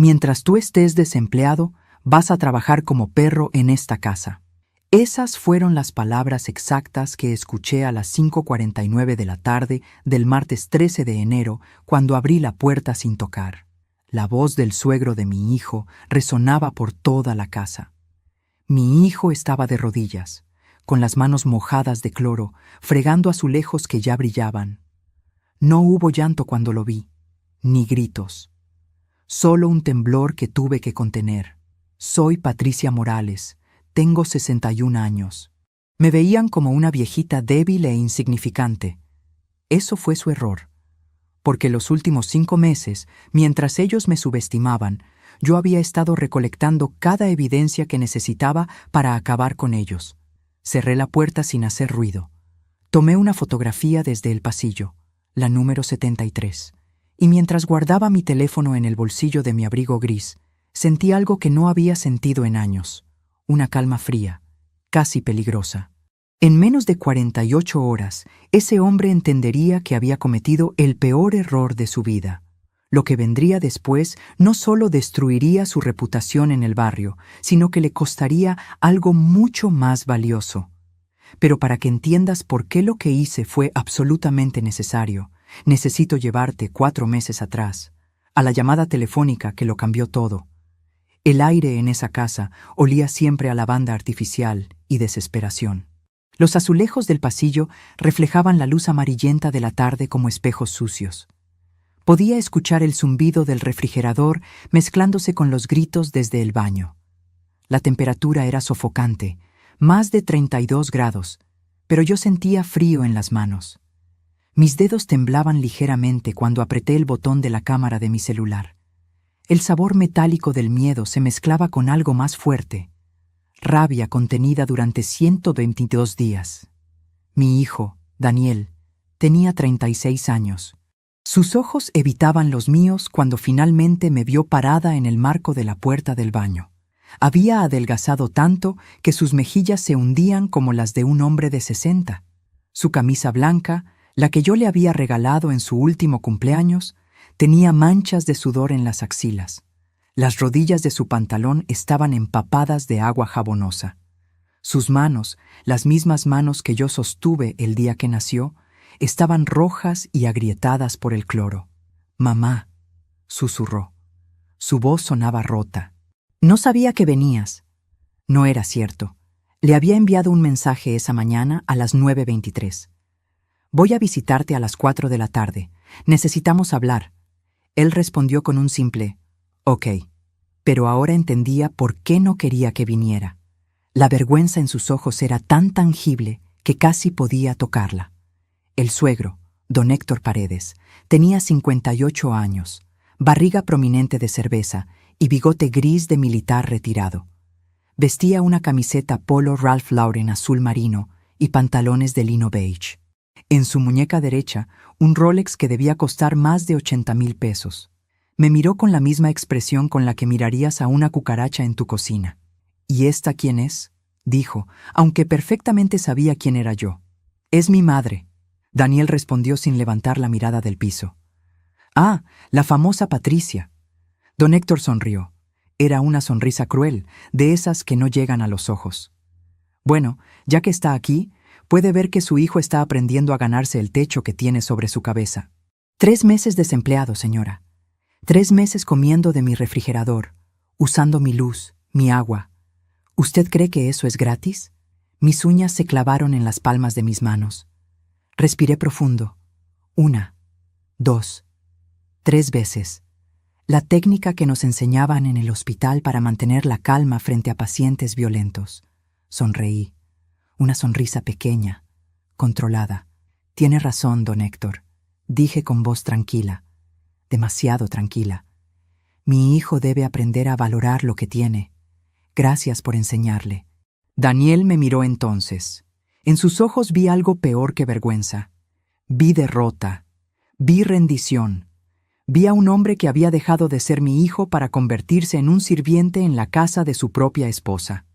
Mientras tú estés desempleado, vas a trabajar como perro en esta casa. Esas fueron las palabras exactas que escuché a las 5:49 de la tarde del martes 13 de enero, cuando abrí la puerta sin tocar. La voz del suegro de mi hijo resonaba por toda la casa. Mi hijo estaba de rodillas, con las manos mojadas de cloro, fregando azulejos que ya brillaban. No hubo llanto cuando lo vi, ni gritos. Solo un temblor que tuve que contener. Soy Patricia Morales. Tengo 61 años. Me veían como una viejita débil e insignificante. Eso fue su error, porque los últimos 5 meses, mientras ellos me subestimaban, yo había estado recolectando cada evidencia que necesitaba para acabar con ellos. Cerré la puerta sin hacer ruido. Tomé una fotografía desde el pasillo, la número 73, y mientras guardaba mi teléfono en el bolsillo de mi abrigo gris, sentí algo que no había sentido en años. Una calma fría, casi peligrosa. En menos de 48 horas, ese hombre entendería que había cometido el peor error de su vida. Lo que vendría después no solo destruiría su reputación en el barrio, sino que le costaría algo mucho más valioso. Pero para que entiendas por qué lo que hice fue absolutamente necesario, necesito llevarte 4 meses atrás, a la llamada telefónica que lo cambió todo. El aire en esa casa olía siempre a lavanda artificial y desesperación. Los azulejos del pasillo reflejaban la luz amarillenta de la tarde como espejos sucios. Podía escuchar el zumbido del refrigerador mezclándose con los gritos desde el baño. La temperatura era sofocante, más de 32 grados, pero yo sentía frío en las manos. Mis dedos temblaban ligeramente cuando apreté el botón de la cámara de mi celular. El sabor metálico del miedo se mezclaba con algo más fuerte, rabia contenida durante 122 días. Mi hijo, Daniel, tenía 36 años. Sus ojos evitaban los míos cuando finalmente me vio parada en el marco de la puerta del baño. Había adelgazado tanto que sus mejillas se hundían como las de un hombre de 60. Su camisa blanca, la que yo le había regalado en su último cumpleaños, tenía manchas de sudor en las axilas. Las rodillas de su pantalón estaban empapadas de agua jabonosa. Sus manos, las mismas manos que yo sostuve el día que nació, estaban rojas y agrietadas por el cloro. «Mamá», susurró. Su voz sonaba rota. «No sabía que venías». No era cierto. Le había enviado un mensaje esa mañana a las 9:23. «Voy a visitarte a las 4 de la tarde. Necesitamos hablar». Él respondió con un simple «Ok», pero ahora entendía por qué no quería que viniera. La vergüenza en sus ojos era tan tangible que casi podía tocarla. El suegro, don Héctor Paredes, tenía 58 años, barriga prominente de cerveza y bigote gris de militar retirado. Vestía una camiseta polo Ralph Lauren azul marino y pantalones de lino beige. En su muñeca derecha, un Rolex que debía costar más de 80,000 pesos. Me miró con la misma expresión con la que mirarías a una cucaracha en tu cocina. «¿Y esta quién es?», dijo, aunque perfectamente sabía quién era yo. «Es mi madre», Daniel respondió sin levantar la mirada del piso. «Ah, la famosa Patricia». Don Héctor sonrió. Era una sonrisa cruel, de esas que no llegan a los ojos. «Bueno, ya que está aquí, puede ver que su hijo está aprendiendo a ganarse el techo que tiene sobre su cabeza. 3 meses desempleado, señora. 3 meses comiendo de mi refrigerador, usando mi luz, mi agua. ¿Usted cree que eso es gratis?». Mis uñas se clavaron en las palmas de mis manos. Respiré profundo. 1, 2, 3 veces. La técnica que nos enseñaban en el hospital para mantener la calma frente a pacientes violentos. Sonreí. Una sonrisa pequeña, controlada. «Tiene razón, don Héctor», dije con voz tranquila, demasiado tranquila. «Mi hijo debe aprender a valorar lo que tiene. Gracias por enseñarle». Daniel me miró entonces. En sus ojos vi algo peor que vergüenza. Vi derrota. Vi rendición. Vi a un hombre que había dejado de ser mi hijo para convertirse en un sirviente en la casa de su propia esposa.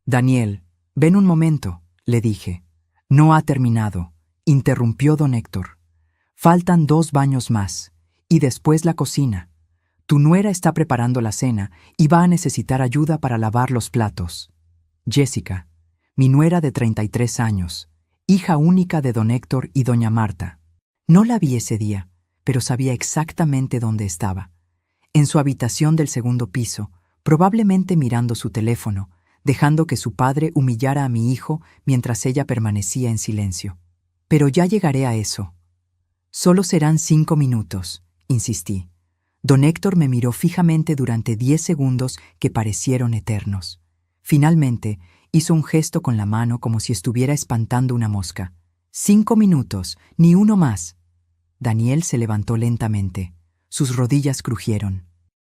«Daniel, ven un momento», le dije. «No ha terminado», interrumpió don Héctor. «Faltan 2 baños más, y después la cocina. Tu nuera está preparando la cena y va a necesitar ayuda para lavar los platos. Jessica, mi nuera de 33 años, hija única de don Héctor y doña Marta. No la vi ese día, pero sabía exactamente dónde estaba. En su habitación del segundo piso, probablemente mirando su teléfono, dejando que su padre humillara a mi hijo mientras ella permanecía en silencio. Pero ya llegaré a eso. Solo serán 5 minutos, insistí. Don Héctor me miró fijamente durante 10 segundos que parecieron eternos. Finalmente, hizo un gesto con la mano como si estuviera espantando una mosca. 5 minutos, ni uno más. Daniel se levantó lentamente. Sus rodillas crujieron.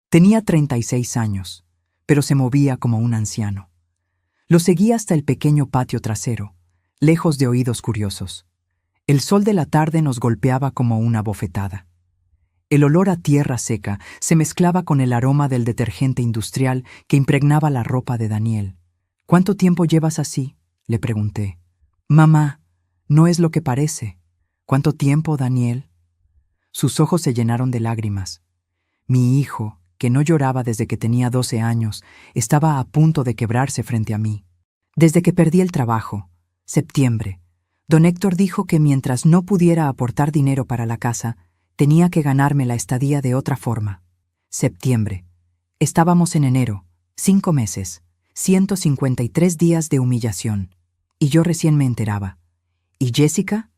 Tenía 36 años, pero se movía como un anciano. Lo seguí hasta el pequeño patio trasero, lejos de oídos curiosos. El sol de la tarde nos golpeaba como una bofetada. El olor a tierra seca se mezclaba con el aroma del detergente industrial que impregnaba la ropa de Daniel. ¿Cuánto tiempo llevas así?, le pregunté. Mamá, no es lo que parece. ¿Cuánto tiempo, Daniel? Sus ojos se llenaron de lágrimas. Mi hijo, que no lloraba desde que tenía 12 años, estaba a punto de quebrarse frente a mí. Desde que perdí el trabajo, septiembre, don Héctor dijo que mientras no pudiera aportar dinero para la casa, tenía que ganarme la estadía de otra forma. Septiembre. Estábamos en enero, 5 meses, 153 días de humillación. Y yo recién me enteraba. ¿Y Jessica?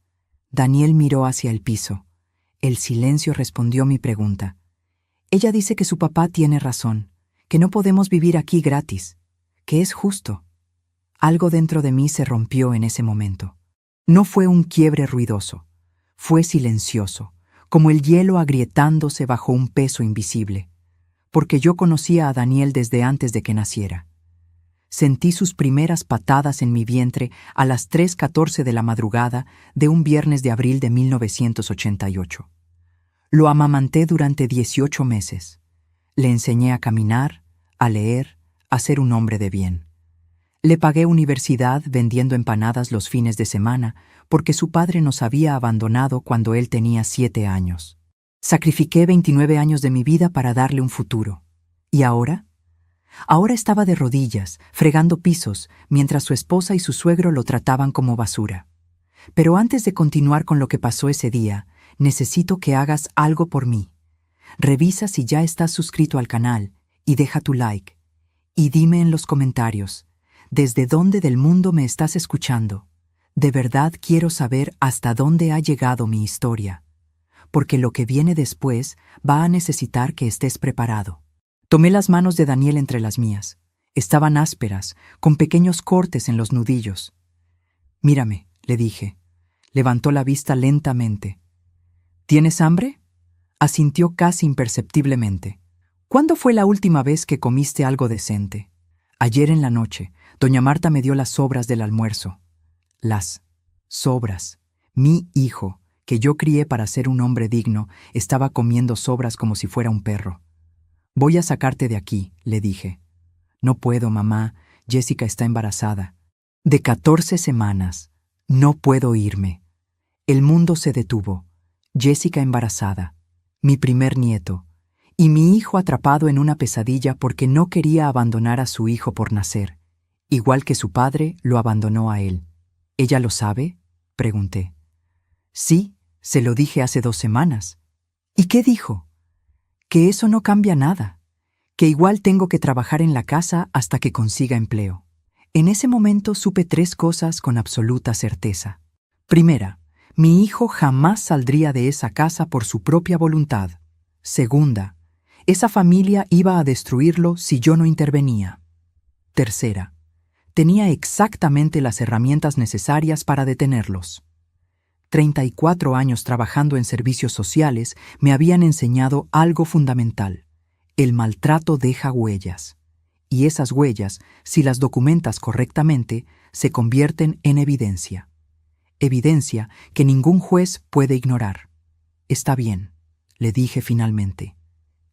Daniel miró hacia el piso. El silencio respondió mi pregunta. Ella dice que su papá tiene razón, que no podemos vivir aquí gratis, que es justo. Algo dentro de mí se rompió en ese momento. No fue un quiebre ruidoso, fue silencioso, como el hielo agrietándose bajo un peso invisible, porque yo conocía a Daniel desde antes de que naciera. Sentí sus primeras patadas en mi vientre a las 3:14 de la madrugada de un viernes de abril de 1988. Lo amamanté durante 18 meses. Le enseñé a caminar, a leer, a ser un hombre de bien. Le pagué universidad vendiendo empanadas los fines de semana porque su padre nos había abandonado cuando él tenía 7 años. Sacrifiqué 29 años de mi vida para darle un futuro. ¿Y ahora? Ahora estaba de rodillas, fregando pisos, mientras su esposa y su suegro lo trataban como basura. Pero antes de continuar con lo que pasó ese día, necesito que hagas algo por mí. Revisa si ya estás suscrito al canal y deja tu like. Y dime en los comentarios, ¿desde dónde del mundo me estás escuchando? De verdad quiero saber hasta dónde ha llegado mi historia, porque lo que viene después va a necesitar que estés preparado. Tomé las manos de Daniel entre las mías. Estaban ásperas, con pequeños cortes en los nudillos. Mírame, le dije. Levantó la vista lentamente. ¿Tienes hambre? Asintió casi imperceptiblemente. ¿Cuándo fue la última vez que comiste algo decente? Ayer en la noche, doña Marta me dio las sobras del almuerzo. Las sobras. Mi hijo, que yo crié para ser un hombre digno, estaba comiendo sobras como si fuera un perro. Voy a sacarte de aquí, le dije. No puedo, mamá. Jessica está embarazada. De 14 semanas. No puedo irme. El mundo se detuvo. Jessica embarazada. Mi primer nieto. Y mi hijo atrapado en una pesadilla porque no quería abandonar a su hijo por nacer, igual que su padre lo abandonó a él. ¿Ella lo sabe?, pregunté. Sí, se lo dije hace 2 semanas. ¿Y qué dijo? Que eso no cambia nada, que igual tengo que trabajar en la casa hasta que consiga empleo. En ese momento supe 3 cosas con absoluta certeza. Primera, mi hijo jamás saldría de esa casa por su propia voluntad. Segunda, esa familia iba a destruirlo si yo no intervenía. Tercera, tenía exactamente las herramientas necesarias para detenerlos. 34 años trabajando en servicios sociales me habían enseñado algo fundamental. El maltrato deja huellas. Y esas huellas, si las documentas correctamente, se convierten en evidencia. Evidencia que ningún juez puede ignorar. Está bien, le dije finalmente.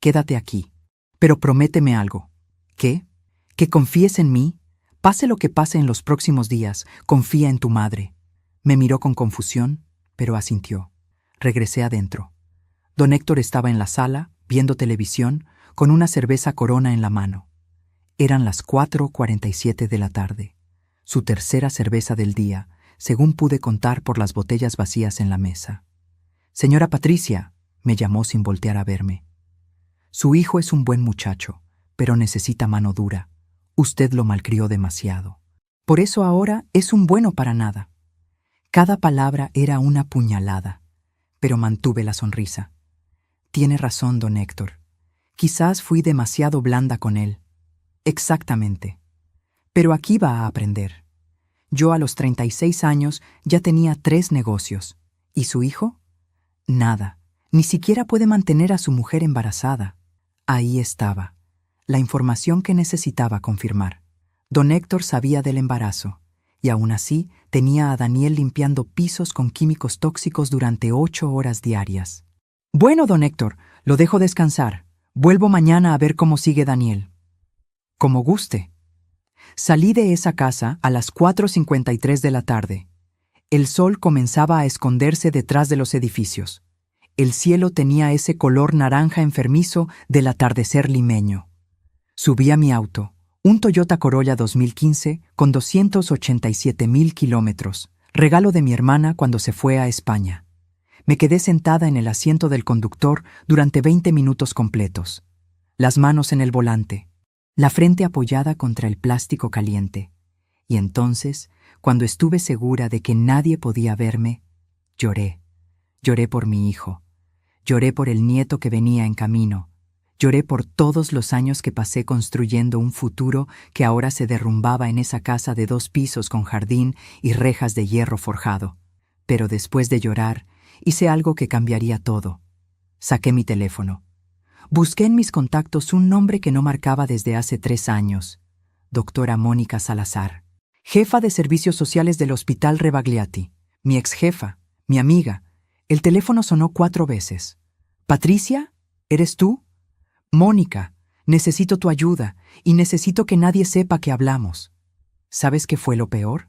Quédate aquí, pero prométeme algo. ¿Qué? Que confíes en mí. Pase lo que pase en los próximos días, confía en tu madre. Me miró con confusión, pero asintió. Regresé adentro. Don Héctor estaba en la sala, viendo televisión, con una cerveza Corona en la mano. Eran las 4:47 de la tarde, su tercera cerveza del día, según pude contar por las botellas vacías en la mesa. «Señora Patricia», me llamó sin voltear a verme. «Su hijo es un buen muchacho, pero necesita mano dura. Usted lo malcrió demasiado. Por eso ahora es un bueno para nada». Cada palabra era una puñalada, pero mantuve la sonrisa. «Tiene razón, don Héctor. Quizás fui demasiado blanda con él». «Exactamente. Pero aquí va a aprender. Yo a los 36 años ya tenía 3 negocios. ¿Y su hijo? Nada. Ni siquiera puede mantener a su mujer embarazada». Ahí estaba, la información que necesitaba confirmar. Don Héctor sabía del embarazo, y aún así tenía a Daniel limpiando pisos con químicos tóxicos durante 8 horas diarias. «Bueno, don Héctor, lo dejo descansar. Vuelvo mañana a ver cómo sigue Daniel». «Como guste». Salí de esa casa a las 4:53 de la tarde. El sol comenzaba a esconderse detrás de los edificios. El cielo tenía ese color naranja enfermizo del atardecer limeño. Subí a mi auto, un Toyota Corolla 2015 con 287,000 kilómetros, regalo de mi hermana cuando se fue a España. Me quedé sentada en el asiento del conductor durante 20 minutos completos, las manos en el volante, la frente apoyada contra el plástico caliente. Y entonces, cuando estuve segura de que nadie podía verme, lloré. Lloré por mi hijo. Lloré por el nieto que venía en camino. Lloré por todos los años que pasé construyendo un futuro que ahora se derrumbaba en esa casa de 2 pisos con jardín y rejas de hierro forjado. Pero después de llorar, hice algo que cambiaría todo. Saqué mi teléfono. Busqué en mis contactos un nombre que no marcaba desde hace 3 años. Doctora Mónica Salazar, jefa de servicios sociales del Hospital Rebagliati, mi ex jefa, mi amiga. El teléfono sonó 4 veces. «¿Patricia? ¿Eres tú? Mónica, necesito tu ayuda y necesito que nadie sepa que hablamos». ¿Sabes qué fue lo peor?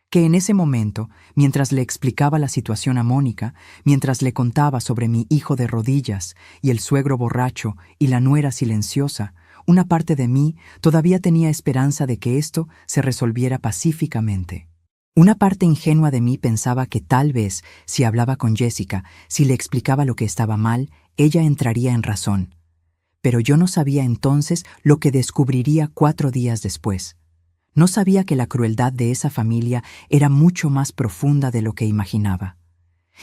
Que en ese momento, mientras le explicaba la situación a Mónica, mientras le contaba sobre mi hijo de rodillas y el suegro borracho y la nuera silenciosa, una parte de mí todavía tenía esperanza de que esto se resolviera pacíficamente. Una parte ingenua de mí pensaba que tal vez, si hablaba con Jessica, si le explicaba lo que estaba mal, ella entraría en razón. Pero yo no sabía entonces lo que descubriría 4 días después. No sabía que la crueldad de esa familia era mucho más profunda de lo que imaginaba.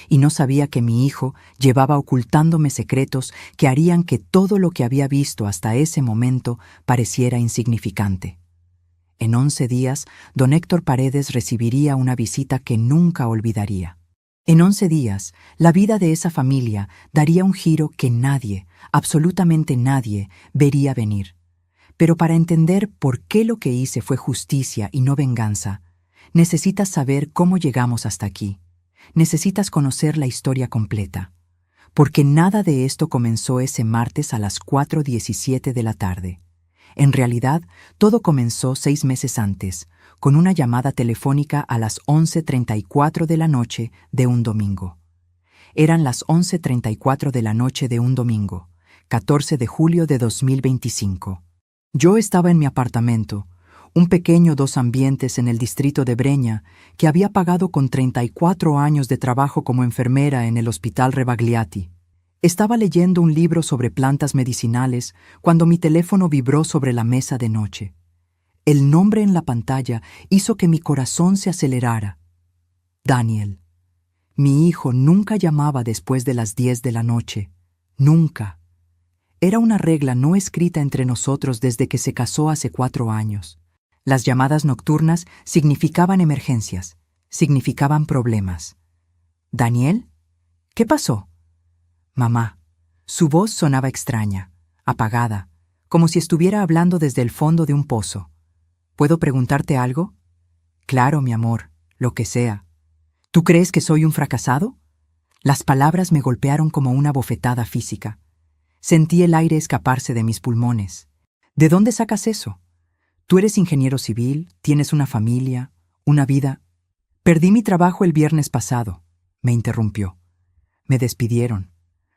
Y no sabía que mi hijo llevaba ocultándome secretos que harían que todo lo que había visto hasta ese momento pareciera insignificante. En 11 días, don Héctor Paredes recibiría una visita que nunca olvidaría. En 11 días, la vida de esa familia daría un giro que nadie, absolutamente nadie, vería venir. Pero para entender por qué lo que hice fue justicia y no venganza, necesitas saber cómo llegamos hasta aquí. Necesitas conocer la historia completa. Porque nada de esto comenzó ese martes a las 4:17 de la tarde. En realidad, todo comenzó 6 meses antes, con una llamada telefónica a las 11:34 de la noche de un domingo. Eran las 11:34 de la noche de un domingo, 14 de julio de 2025. Yo estaba en mi apartamento, un pequeño 2 ambientes en el distrito de Breña, que había pagado con 34 años de trabajo como enfermera en el Hospital Rebagliati. Estaba leyendo un libro sobre plantas medicinales cuando mi teléfono vibró sobre la mesa de noche. El nombre en la pantalla hizo que mi corazón se acelerara. Daniel. Mi hijo nunca llamaba después de las 10 de la noche. Nunca. Era una regla no escrita entre nosotros desde que se casó hace 4 años. Las llamadas nocturnas significaban emergencias, significaban problemas. ¿Daniel? ¿Qué pasó? Mamá. Su voz sonaba extraña, apagada, como si estuviera hablando desde el fondo de un pozo. ¿Puedo preguntarte algo? Claro, mi amor, lo que sea. ¿Tú crees que soy un fracasado? Las palabras me golpearon como una bofetada física. Sentí el aire escaparse de mis pulmones. ¿De dónde sacas eso? Tú eres ingeniero civil, tienes una familia, una vida. Perdí mi trabajo el viernes pasado, me interrumpió. Me despidieron.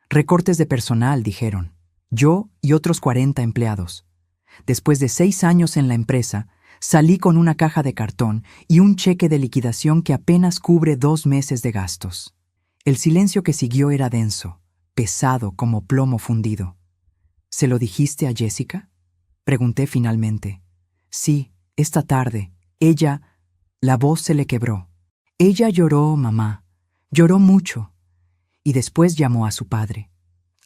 Recortes de personal, dijeron. Yo y otros 40 empleados. Después de 6 años en la empresa, salí con una caja de cartón y un cheque de liquidación que apenas cubre 2 meses de gastos. El silencio que siguió era denso, pesado como plomo fundido. ¿Se lo dijiste a Jessica?, pregunté finalmente. Sí, esta tarde. Ella... La voz se le quebró. Ella lloró, mamá. Lloró mucho. Y después llamó a su padre.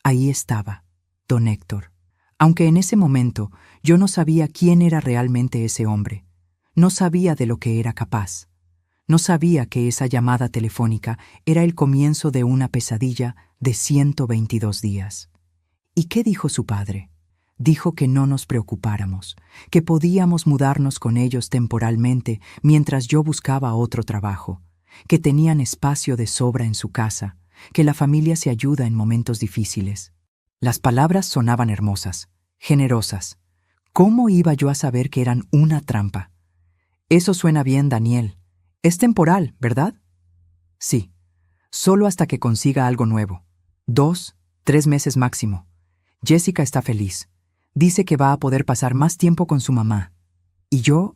Ahí estaba, don Héctor. Aunque en ese momento yo no sabía quién era realmente ese hombre. No sabía de lo que era capaz. No sabía que esa llamada telefónica era el comienzo de una pesadilla de 122 días. ¿Y qué dijo su padre? Dijo que no nos preocupáramos, que podíamos mudarnos con ellos temporalmente mientras yo buscaba otro trabajo, que tenían espacio de sobra en su casa, que la familia se ayuda en momentos difíciles. Las palabras sonaban hermosas, generosas. ¿Cómo iba yo a saber que eran una trampa? Eso suena bien, Daniel. Es temporal, ¿verdad? Sí, solo hasta que consiga algo nuevo. 2, 3 meses máximo. Jessica está feliz. Dice que va a poder pasar más tiempo con su mamá. Y yo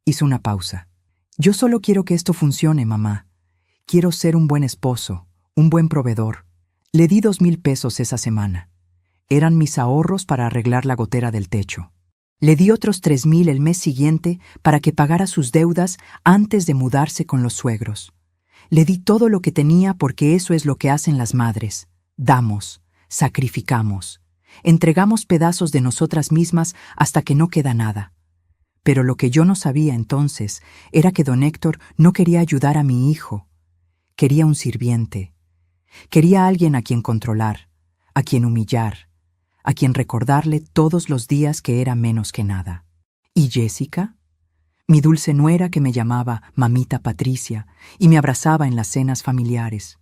hice una pausa. Yo solo quiero que esto funcione, mamá. Quiero ser un buen esposo, un buen proveedor. Le di 2,000 pesos esa semana. Eran mis ahorros para arreglar la gotera del techo. Le di otros 3,000 el mes siguiente para que pagara sus deudas antes de mudarse con los suegros. Le di todo lo que tenía porque eso es lo que hacen las madres. Damos, sacrificamos. Entregamos pedazos de nosotras mismas hasta que no queda nada. Pero lo que yo no sabía entonces era que don Héctor no quería ayudar a mi hijo. Quería un sirviente. Quería a alguien a quien controlar, a quien humillar, a quien recordarle todos los días que era menos que nada. ¿Y Jessica? Mi dulce nuera que me llamaba Mamita Patricia y me abrazaba en las cenas familiares.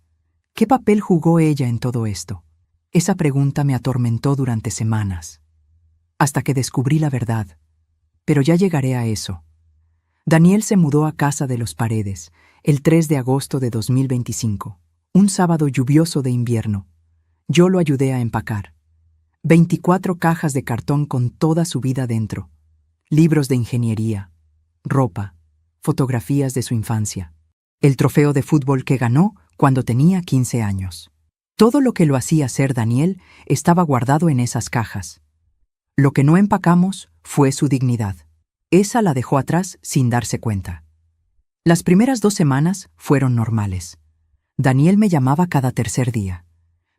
¿Qué papel jugó ella en todo esto? Esa pregunta me atormentó durante semanas, hasta que descubrí la verdad. Pero ya llegaré a eso. Daniel se mudó a casa de los Paredes el 3 de agosto de 2025, un sábado lluvioso de invierno. Yo lo ayudé a empacar. 24 cajas de cartón con toda su vida dentro. Libros de ingeniería, ropa, fotografías de su infancia. El trofeo de fútbol que ganó cuando tenía 15 años. Todo lo que lo hacía ser Daniel estaba guardado en esas cajas. Lo que no empacamos fue su dignidad. Esa la dejó atrás sin darse cuenta. Las primeras 2 semanas fueron normales. Daniel me llamaba cada tercer día.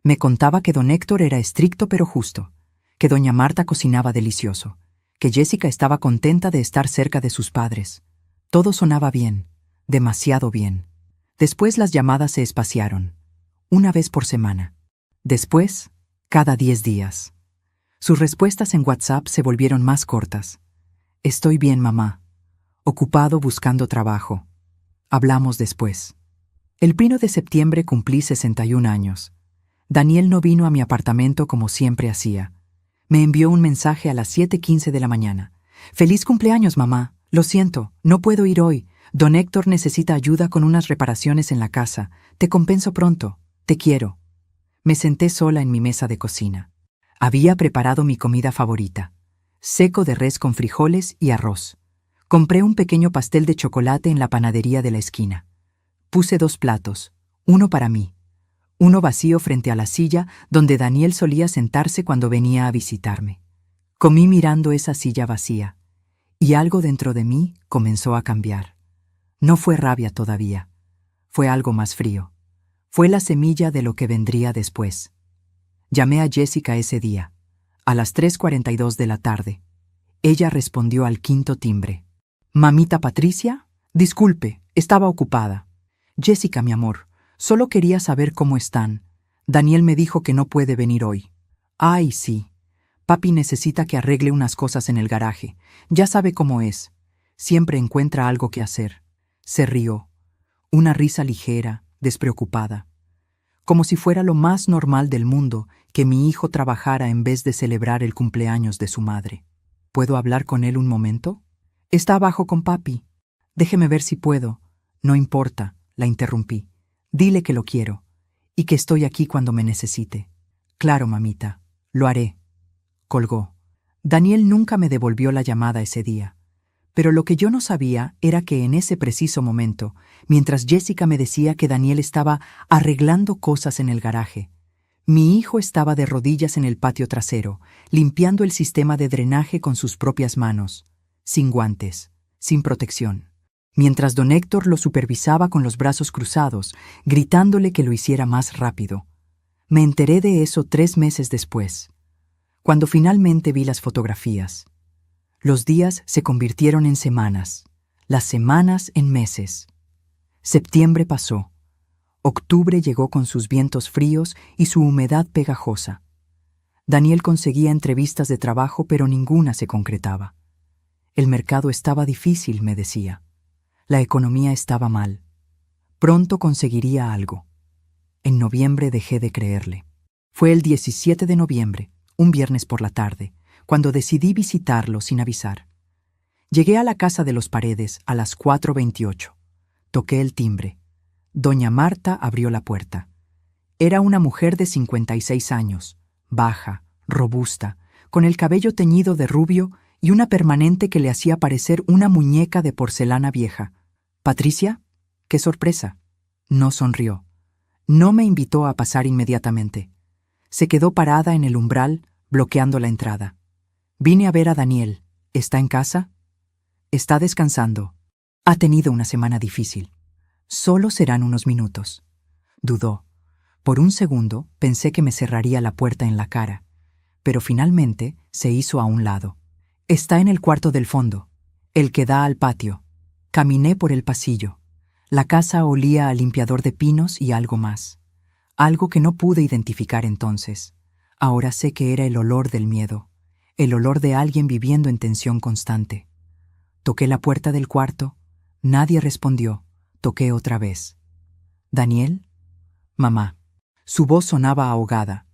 Me contaba que don Héctor era estricto pero justo, que doña Marta cocinaba delicioso, que Jessica estaba contenta de estar cerca de sus padres. Todo sonaba bien, demasiado bien. Después las llamadas se espaciaron. Una vez por semana. Después, cada 10 días. Sus respuestas en WhatsApp se volvieron más cortas. Estoy bien, mamá. Ocupado buscando trabajo. Hablamos después. El 1 de septiembre cumplí 61 años. Daniel no vino a mi apartamento como siempre hacía. Me envió un mensaje a las 7:15 de la mañana. «Feliz cumpleaños, mamá. Lo siento, no puedo ir hoy. Don Héctor necesita ayuda con unas reparaciones en la casa. Te compenso pronto. Te quiero». Me senté sola en mi mesa de cocina. Había preparado mi comida favorita. Seco de res con frijoles y arroz. Compré un pequeño pastel de chocolate en la panadería de la esquina. Puse 2 platos, uno para mí, uno vacío frente a la silla donde Daniel solía sentarse cuando venía a visitarme. Comí mirando esa silla vacía, y algo dentro de mí comenzó a cambiar. No fue rabia todavía, fue algo más frío. Fue la semilla de lo que vendría después. Llamé a Jessica ese día, a las 3:42 de la tarde. Ella respondió al 5.º timbre. «¿Mamita Patricia? Disculpe, estaba ocupada». «Jessica, mi amor, solo quería saber cómo están. Daniel me dijo que no puede venir hoy». «Ay, sí. Papi necesita que arregle unas cosas en el garaje. Ya sabe cómo es. Siempre encuentra algo que hacer». Se rió. Una risa ligera, despreocupada. Como si fuera lo más normal del mundo que mi hijo trabajara en vez de celebrar el cumpleaños de su madre. «¿Puedo hablar con él un momento?» «Está abajo con papi». «Déjeme ver si puedo». «No importa», la interrumpí. «Dile que lo quiero y que estoy aquí cuando me necesite». «Claro, mamita, lo haré». Colgó. Daniel nunca me devolvió la llamada ese día. Pero lo que yo no sabía era que en ese preciso momento, mientras Jessica me decía que Daniel estaba arreglando cosas en el garaje, mi hijo estaba de rodillas en el patio trasero, limpiando el sistema de drenaje con sus propias manos, sin guantes, sin protección, mientras don Héctor lo supervisaba con los brazos cruzados, gritándole que lo hiciera más rápido. Me enteré de eso 3 meses después, cuando finalmente vi las fotografías. Los días se convirtieron en semanas, las semanas en meses. Septiembre pasó. Octubre llegó con sus vientos fríos y su humedad pegajosa. Daniel conseguía entrevistas de trabajo, pero ninguna se concretaba. El mercado estaba difícil, me decía. La economía estaba mal. Pronto conseguiría algo. En noviembre dejé de creerle. Fue el 17 de noviembre, un viernes por la tarde, cuando decidí visitarlo sin avisar. Llegué a la casa de los Paredes a las 4:28. Toqué el timbre. Doña Marta abrió la puerta. Era una mujer de 56 años, baja, robusta, con el cabello teñido de rubio y una permanente que le hacía parecer una muñeca de porcelana vieja. «¿Patricia? ¡Qué sorpresa!». No sonrió. No me invitó a pasar inmediatamente. Se quedó parada en el umbral, bloqueando la entrada. «Vine a ver a Daniel. ¿Está en casa?». «Está descansando. Ha tenido una semana difícil. Solo serán unos minutos». Dudó. Por un segundo pensé que me cerraría la puerta en la cara, pero finalmente se hizo a un lado. «Está en el cuarto del fondo, el que da al patio». Caminé por el pasillo. La casa olía a limpiador de pinos y algo más. Algo que no pude identificar entonces. Ahora sé que era el olor del miedo, el olor de alguien viviendo en tensión constante. Toqué la puerta del cuarto. Nadie respondió. Toqué otra vez. «¿Daniel?». «Mamá». Su voz sonaba ahogada.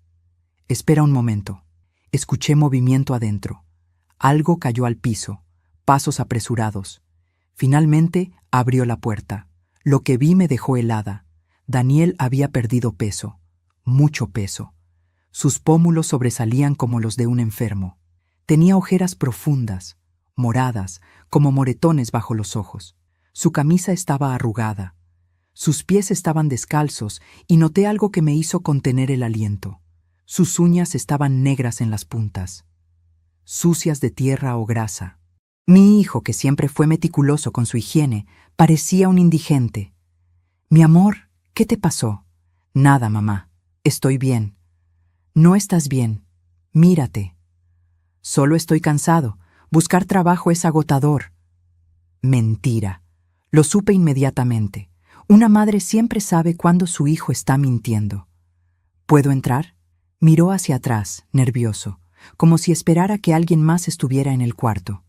«Espera un momento». Escuché movimiento adentro. Algo cayó al piso, pasos apresurados. Finalmente abrió la puerta. Lo que vi me dejó helada. Daniel había perdido peso, mucho peso. Sus pómulos sobresalían como los de un enfermo. Tenía ojeras profundas, moradas, como moretones bajo los ojos. Su camisa estaba arrugada. Sus pies estaban descalzos y noté algo que me hizo contener el aliento. Sus uñas estaban negras en las puntas, sucias de tierra o grasa. Mi hijo, que siempre fue meticuloso con su higiene, parecía un indigente. «Mi amor, ¿qué te pasó?». «Nada, mamá. Estoy bien». «No estás bien. Mírate». «Solo estoy cansado. Buscar trabajo es agotador». Mentira. Lo supe inmediatamente. Una madre siempre sabe cuándo su hijo está mintiendo. «¿Puedo entrar?». Miró hacia atrás, nervioso, como si esperara que alguien más estuviera en el cuarto.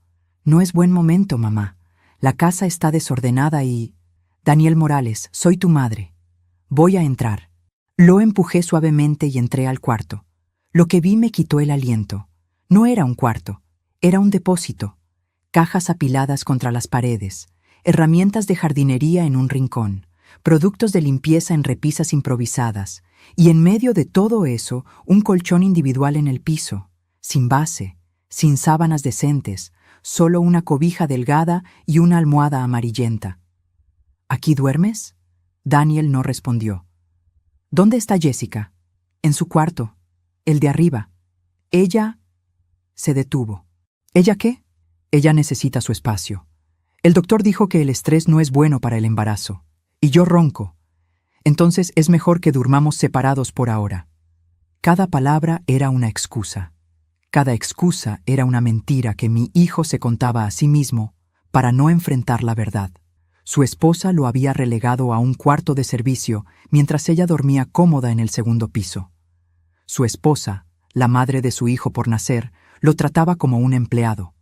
«No es buen momento, mamá. La casa está desordenada y...». «Daniel Morales, soy tu madre. Voy a entrar». Lo empujé suavemente y entré al cuarto. Lo que vi me quitó el aliento. No era un cuarto, era un depósito. Cajas apiladas contra las paredes, herramientas de jardinería en un rincón, productos de limpieza en repisas improvisadas, y en medio de todo eso, un colchón individual en el piso, sin base, sin sábanas decentes, solo una cobija delgada y una almohada amarillenta. «¿Aquí duermes?». Daniel no respondió. «¿Dónde está Jessica?». «En su cuarto, el de arriba». «Ella...». Se detuvo. «¿Ella qué?». «Ella necesita su espacio. El doctor dijo que el estrés no es bueno para el embarazo. Y yo ronco. Entonces es mejor que durmamos separados por ahora». Cada palabra era una excusa. Cada excusa era una mentira que mi hijo se contaba a sí mismo para no enfrentar la verdad. Su esposa lo había relegado a un cuarto de servicio mientras ella dormía cómoda en el segundo piso. Su esposa, la madre de su hijo por nacer, lo trataba como un empleado,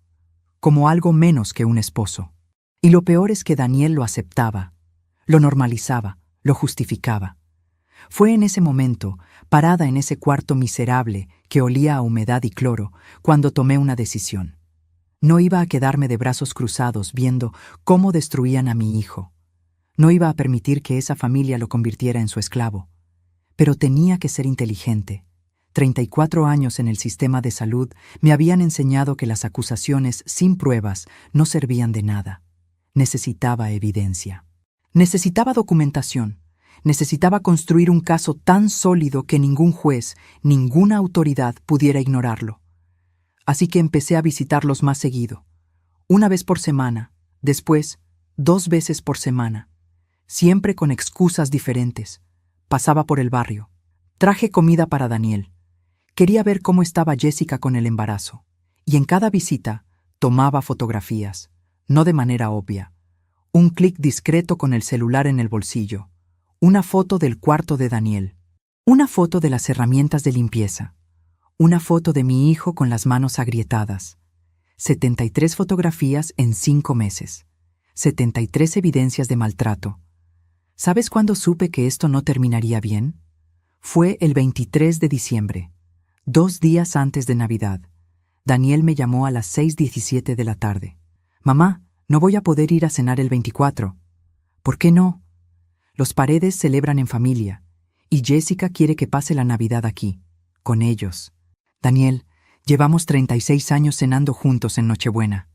como algo menos que un esposo. Y lo peor es que Daniel lo aceptaba, lo normalizaba, lo justificaba. Fue en ese momento, parada en ese cuarto miserable que olía a humedad y cloro, cuando tomé una decisión. No iba a quedarme de brazos cruzados viendo cómo destruían a mi hijo. No iba a permitir que esa familia lo convirtiera en su esclavo. Pero tenía que ser inteligente. 34 años en el sistema de salud me habían enseñado que las acusaciones sin pruebas no servían de nada. Necesitaba evidencia. Necesitaba documentación. Necesitaba construir un caso tan sólido que ningún juez, ninguna autoridad pudiera ignorarlo. Así que empecé a visitarlos más seguido. Una vez por semana, después 2 veces por semana. Siempre con excusas diferentes. Pasaba por el barrio. Traje comida para Daniel. Quería ver cómo estaba Jessica con el embarazo. Y en cada visita tomaba fotografías, no de manera obvia. Un clic discreto con el celular en el bolsillo. Una foto del cuarto de Daniel. Una foto de las herramientas de limpieza. Una foto de mi hijo con las manos agrietadas. 73 fotografías en 5 meses. 73 evidencias de maltrato. ¿Sabes cuándo supe que esto no terminaría bien? Fue el 23 de diciembre, 2 días antes de Navidad. Daniel me llamó a las 6:17 de la tarde. «Mamá, no voy a poder ir a cenar el 24. «¿Por qué no? Los Paredes celebran en familia, y Jessica quiere que pase la Navidad aquí, con ellos. Daniel, llevamos 36 años cenando juntos en Nochebuena,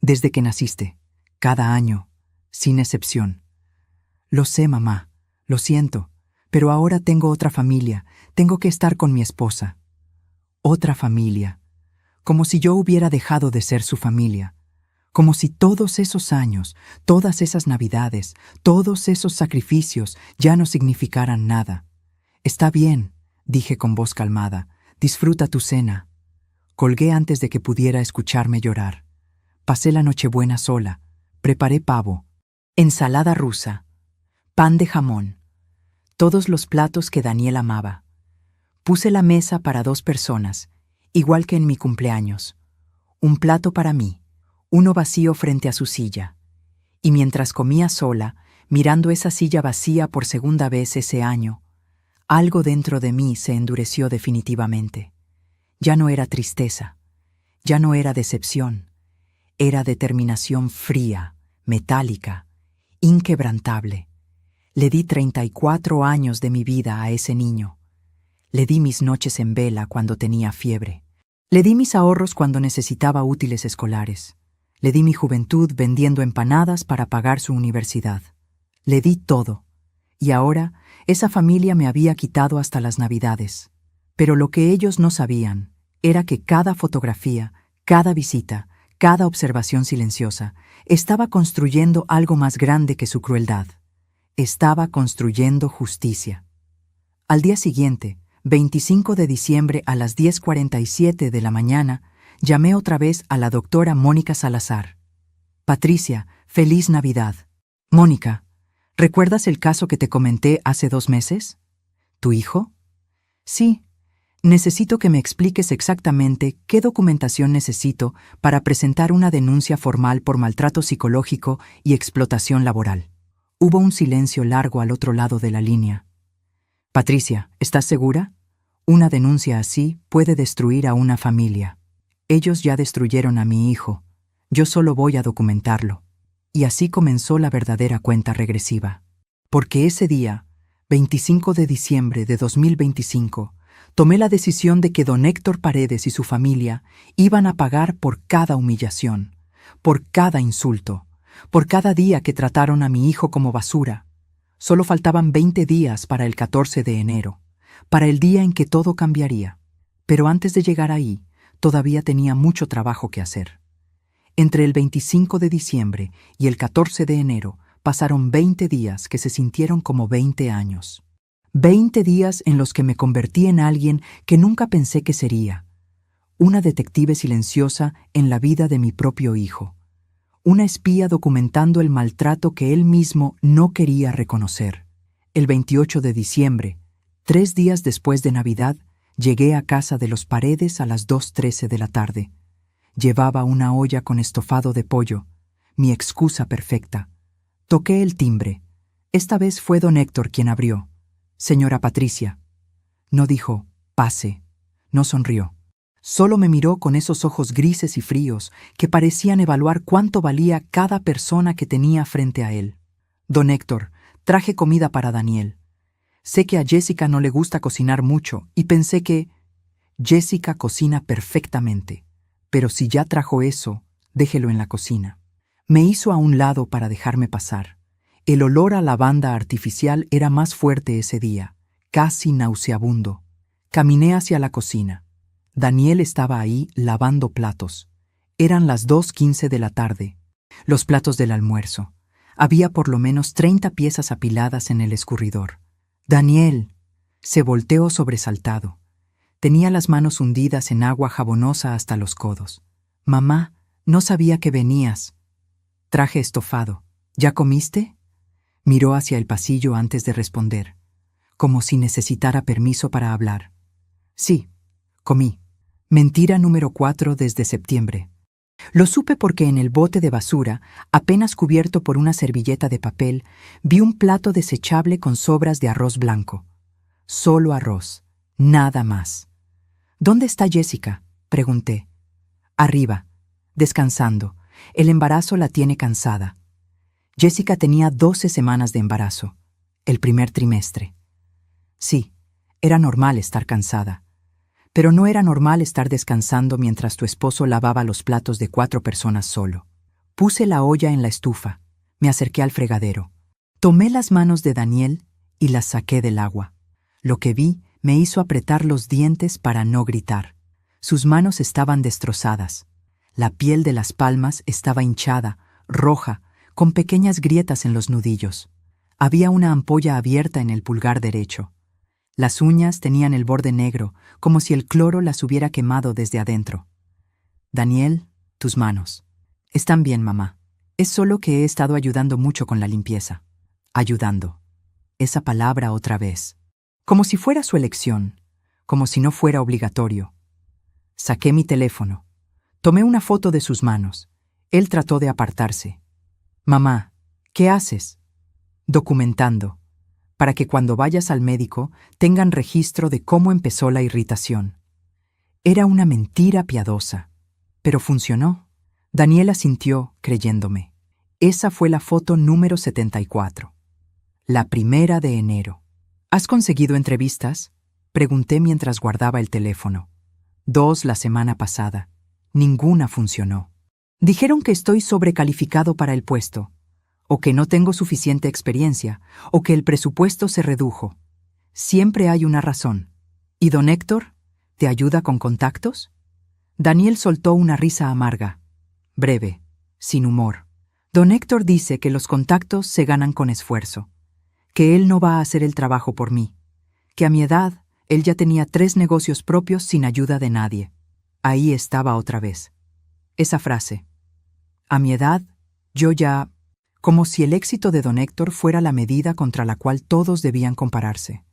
desde que naciste, cada año, sin excepción. Lo sé, mamá, lo siento, pero ahora tengo otra familia, tengo que estar con mi esposa. Otra familia, como si yo hubiera dejado de ser su familia. Como si todos esos años, todas esas Navidades, todos esos sacrificios ya no significaran nada. Está bien, dije con voz calmada, disfruta tu cena. Colgué antes de que pudiera escucharme llorar. Pasé la Nochebuena sola, preparé pavo, ensalada rusa, pan de jamón, todos los platos que Daniel amaba. Puse la mesa para 2 personas, igual que en mi cumpleaños. Un plato para mí. Uno vacío frente a su silla, y mientras comía sola, mirando esa silla vacía por segunda vez ese año, algo dentro de mí se endureció definitivamente. Ya no era tristeza, ya no era decepción, era determinación fría, metálica, inquebrantable. Le di 34 años de mi vida a ese niño. Le di mis noches en vela cuando tenía fiebre. Le di mis ahorros cuando necesitaba útiles escolares. Le di mi juventud vendiendo empanadas para pagar su universidad. Le di todo. Y ahora, esa familia me había quitado hasta las Navidades. Pero lo que ellos no sabían era que cada fotografía, cada visita, cada observación silenciosa, estaba construyendo algo más grande que su crueldad. Estaba construyendo justicia. Al día siguiente, 25 de diciembre a las 10:47 de la mañana, llamé otra vez a la doctora Mónica Salazar. «Patricia, feliz Navidad. Mónica, ¿recuerdas el caso que te comenté hace 2 meses? ¿Tu hijo?» «Sí. Necesito que me expliques exactamente qué documentación necesito para presentar una denuncia formal por maltrato psicológico y explotación laboral». Hubo un silencio largo al otro lado de la línea. «Patricia, ¿estás segura? Una denuncia así puede destruir a una familia. Ellos ya destruyeron a mi hijo. Yo solo voy a documentarlo». Y así comenzó la verdadera cuenta regresiva. Porque ese día, 25 de diciembre de 2025, tomé la decisión de que don Héctor Paredes y su familia iban a pagar por cada humillación, por cada insulto, por cada día que trataron a mi hijo como basura. Solo faltaban 20 días para el 14 de enero, para el día en que todo cambiaría. Pero antes de llegar ahí, todavía tenía mucho trabajo que hacer. Entre el 25 de diciembre y el 14 de enero pasaron 20 días que se sintieron como 20 años. 20 días en los que me convertí en alguien que nunca pensé que sería. Una detective silenciosa en la vida de mi propio hijo. Una espía documentando el maltrato que él mismo no quería reconocer. El 28 de diciembre, 3 días después de Navidad, llegué a casa de los Paredes a las 2:13 de la tarde. Llevaba una olla con estofado de pollo, mi excusa perfecta. Toqué el timbre. Esta vez fue don Héctor quien abrió. «Señora Patricia». No dijo «pase», no sonrió. Solo me miró con esos ojos grises y fríos que parecían evaluar cuánto valía cada persona que tenía frente a él. «Don Héctor, traje comida para Daniel. Sé que a Jessica no le gusta cocinar mucho y pensé que...» Jessica cocina perfectamente, pero si ya trajo eso, déjelo en la cocina. Me hizo a un lado para dejarme pasar. El olor a lavanda artificial era más fuerte ese día, casi nauseabundo. Caminé hacia la cocina. Daniel estaba ahí lavando platos. Eran las 2:15 de la tarde. Los platos del almuerzo. Había por lo menos 30 piezas apiladas en el escurridor. Daniel. Se volteó sobresaltado. Tenía las manos hundidas en agua jabonosa hasta los codos. Mamá, no sabía que venías. Traje estofado. ¿Ya comiste? Miró hacia el pasillo antes de responder, como si necesitara permiso para hablar. Sí, comí. Mentira número 4 desde septiembre. Lo supe porque en el bote de basura, apenas cubierto por una servilleta de papel, vi un plato desechable con sobras de arroz blanco. Solo arroz, nada más. ¿Dónde está Jessica?, pregunté. Arriba, descansando. El embarazo la tiene cansada. Jessica tenía 12 semanas de embarazo, el primer trimestre. Sí, era normal estar cansada. Pero no era normal estar descansando mientras tu esposo lavaba los platos de 4 personas solo. Puse la olla en la estufa, me acerqué al fregadero. Tomé las manos de Daniel y las saqué del agua. Lo que vi me hizo apretar los dientes para no gritar. Sus manos estaban destrozadas. La piel de las palmas estaba hinchada, roja, con pequeñas grietas en los nudillos. Había una ampolla abierta en el pulgar derecho. Las uñas tenían el borde negro, como si el cloro las hubiera quemado desde adentro. Daniel, tus manos. Están bien, mamá. Es solo que he estado ayudando mucho con la limpieza. Ayudando. Esa palabra otra vez. Como si fuera su elección, como si no fuera obligatorio. Saqué mi teléfono. Tomé una foto de sus manos. Él trató de apartarse. Mamá, ¿qué haces? Documentando, para que cuando vayas al médico tengan registro de cómo empezó la irritación. Era una mentira piadosa, pero funcionó. Daniela sintió, creyéndome. Esa fue la foto número 74. La primera de enero. ¿Has conseguido entrevistas?, pregunté mientras guardaba el teléfono. 2 la semana pasada. Ninguna funcionó. Dijeron que estoy sobrecalificado para el puesto, o que no tengo suficiente experiencia, o que el presupuesto se redujo. Siempre hay una razón. ¿Y don Héctor? ¿Te ayuda con contactos? Daniel soltó una risa amarga, breve, sin humor. Don Héctor dice que los contactos se ganan con esfuerzo, que él no va a hacer el trabajo por mí, que a mi edad él ya tenía 3 negocios propios sin ayuda de nadie. Ahí estaba otra vez. Esa frase. A mi edad, yo ya... Como si el éxito de don Héctor fuera la medida contra la cual todos debían compararse.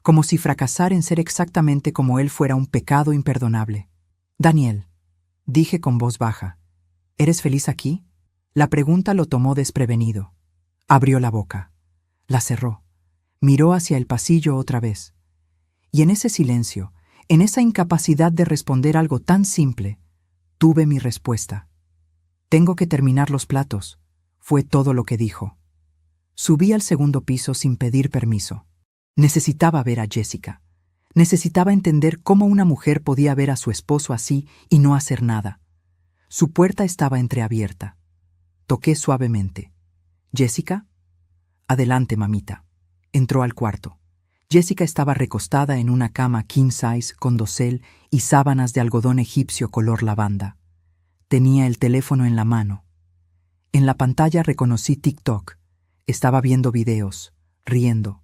Como si fracasar en ser exactamente como él fuera un pecado imperdonable. Daniel, dije con voz baja, ¿eres feliz aquí? La pregunta lo tomó desprevenido. Abrió la boca. La cerró. Miró hacia el pasillo otra vez. Y en ese silencio, en esa incapacidad de responder algo tan simple, tuve mi respuesta. Tengo que terminar los platos. Fue todo lo que dijo. Subí al segundo piso sin pedir permiso. Necesitaba ver a Jessica. Necesitaba entender cómo una mujer podía ver a su esposo así y no hacer nada. Su puerta estaba entreabierta. Toqué suavemente. ¿Jessica? Adelante, mamita. Entró al cuarto. Jessica estaba recostada en una cama king size con dosel y sábanas de algodón egipcio color lavanda. Tenía el teléfono en la mano. En la pantalla reconocí TikTok. Estaba viendo videos, riendo.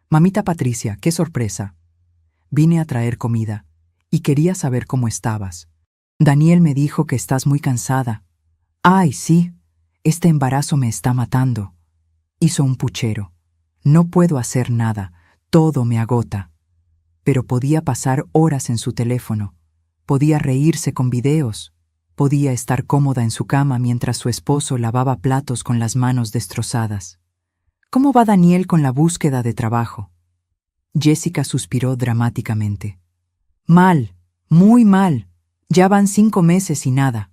Mamita Patricia, qué sorpresa. Vine a traer comida y quería saber cómo estabas. Daniel me dijo que estás muy cansada. Ay, sí, este embarazo me está matando. Hizo un puchero. No puedo hacer nada, todo me agota. Pero podía pasar horas en su teléfono. Podía reírse con videos. Podía estar cómoda en su cama mientras su esposo lavaba platos con las manos destrozadas. ¿Cómo va Daniel con la búsqueda de trabajo? Jessica suspiró dramáticamente. Mal, muy mal. Ya van 5 meses y nada.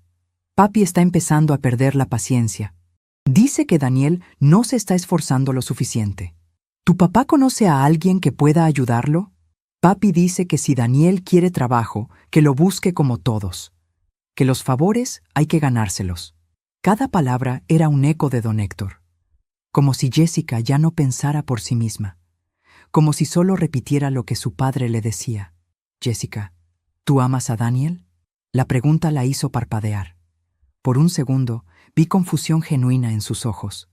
Papi está empezando a perder la paciencia. Dice que Daniel no se está esforzando lo suficiente. ¿Tu papá conoce a alguien que pueda ayudarlo? Papi dice que si Daniel quiere trabajo, que lo busque como todos. Que los favores hay que ganárselos. Cada palabra era un eco de don Héctor. Como si Jessica ya no pensara por sí misma. Como si solo repitiera lo que su padre le decía. Jessica, ¿tú amas a Daniel? La pregunta la hizo parpadear. Por un segundo, vi confusión genuina en sus ojos.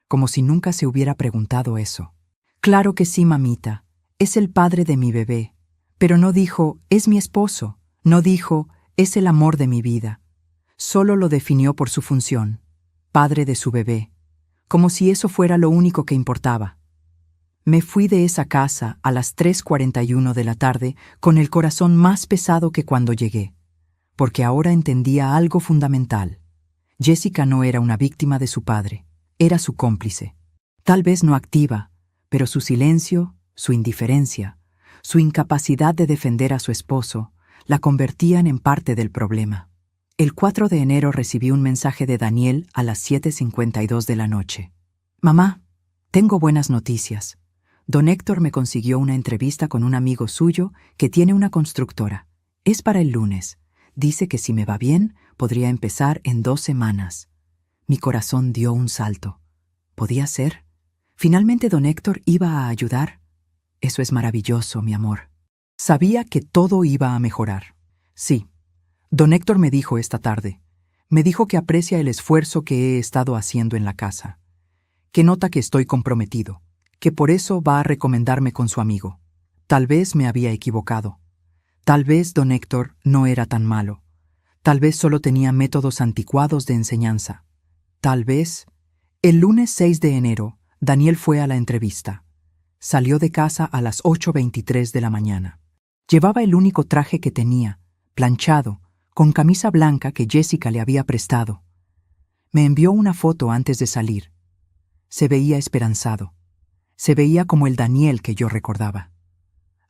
Como si nunca se hubiera preguntado eso. Claro que sí, mamita. Es el padre de mi bebé. Pero no dijo, es mi esposo. No dijo, es el amor de mi vida. Solo lo definió por su función. Padre de su bebé. Como si eso fuera lo único que importaba. Me fui de esa casa a las 3:41 de la tarde con el corazón más pesado que cuando llegué. Porque ahora entendía algo fundamental. Jessica no era una víctima de su padre. Era su cómplice. Tal vez no activa, pero su silencio, su indiferencia, su incapacidad de defender a su esposo, la convertían en parte del problema. El 4 de enero recibí un mensaje de Daniel a las 7:52 de la noche. Mamá, tengo buenas noticias. Don Héctor me consiguió una entrevista con un amigo suyo que tiene una constructora. Es para el lunes. Dice que si me va bien, podría empezar en 2 semanas. Mi corazón dio un salto. ¿Podía ser? ¿Finalmente don Héctor iba a ayudar? Eso es maravilloso, mi amor. Sabía que todo iba a mejorar. Sí. Don Héctor me dijo esta tarde. Me dijo que aprecia el esfuerzo que he estado haciendo en la casa. Que nota que estoy comprometido. Que por eso va a recomendarme con su amigo. Tal vez me había equivocado. Tal vez don Héctor no era tan malo. Tal vez solo tenía métodos anticuados de enseñanza. Tal vez... El lunes 6 de enero, Daniel fue a la entrevista. Salió de casa a las 8:23 de la mañana. Llevaba el único traje que tenía, planchado, con camisa blanca que Jessica le había prestado. Me envió una foto antes de salir. Se veía esperanzado. Se veía como el Daniel que yo recordaba.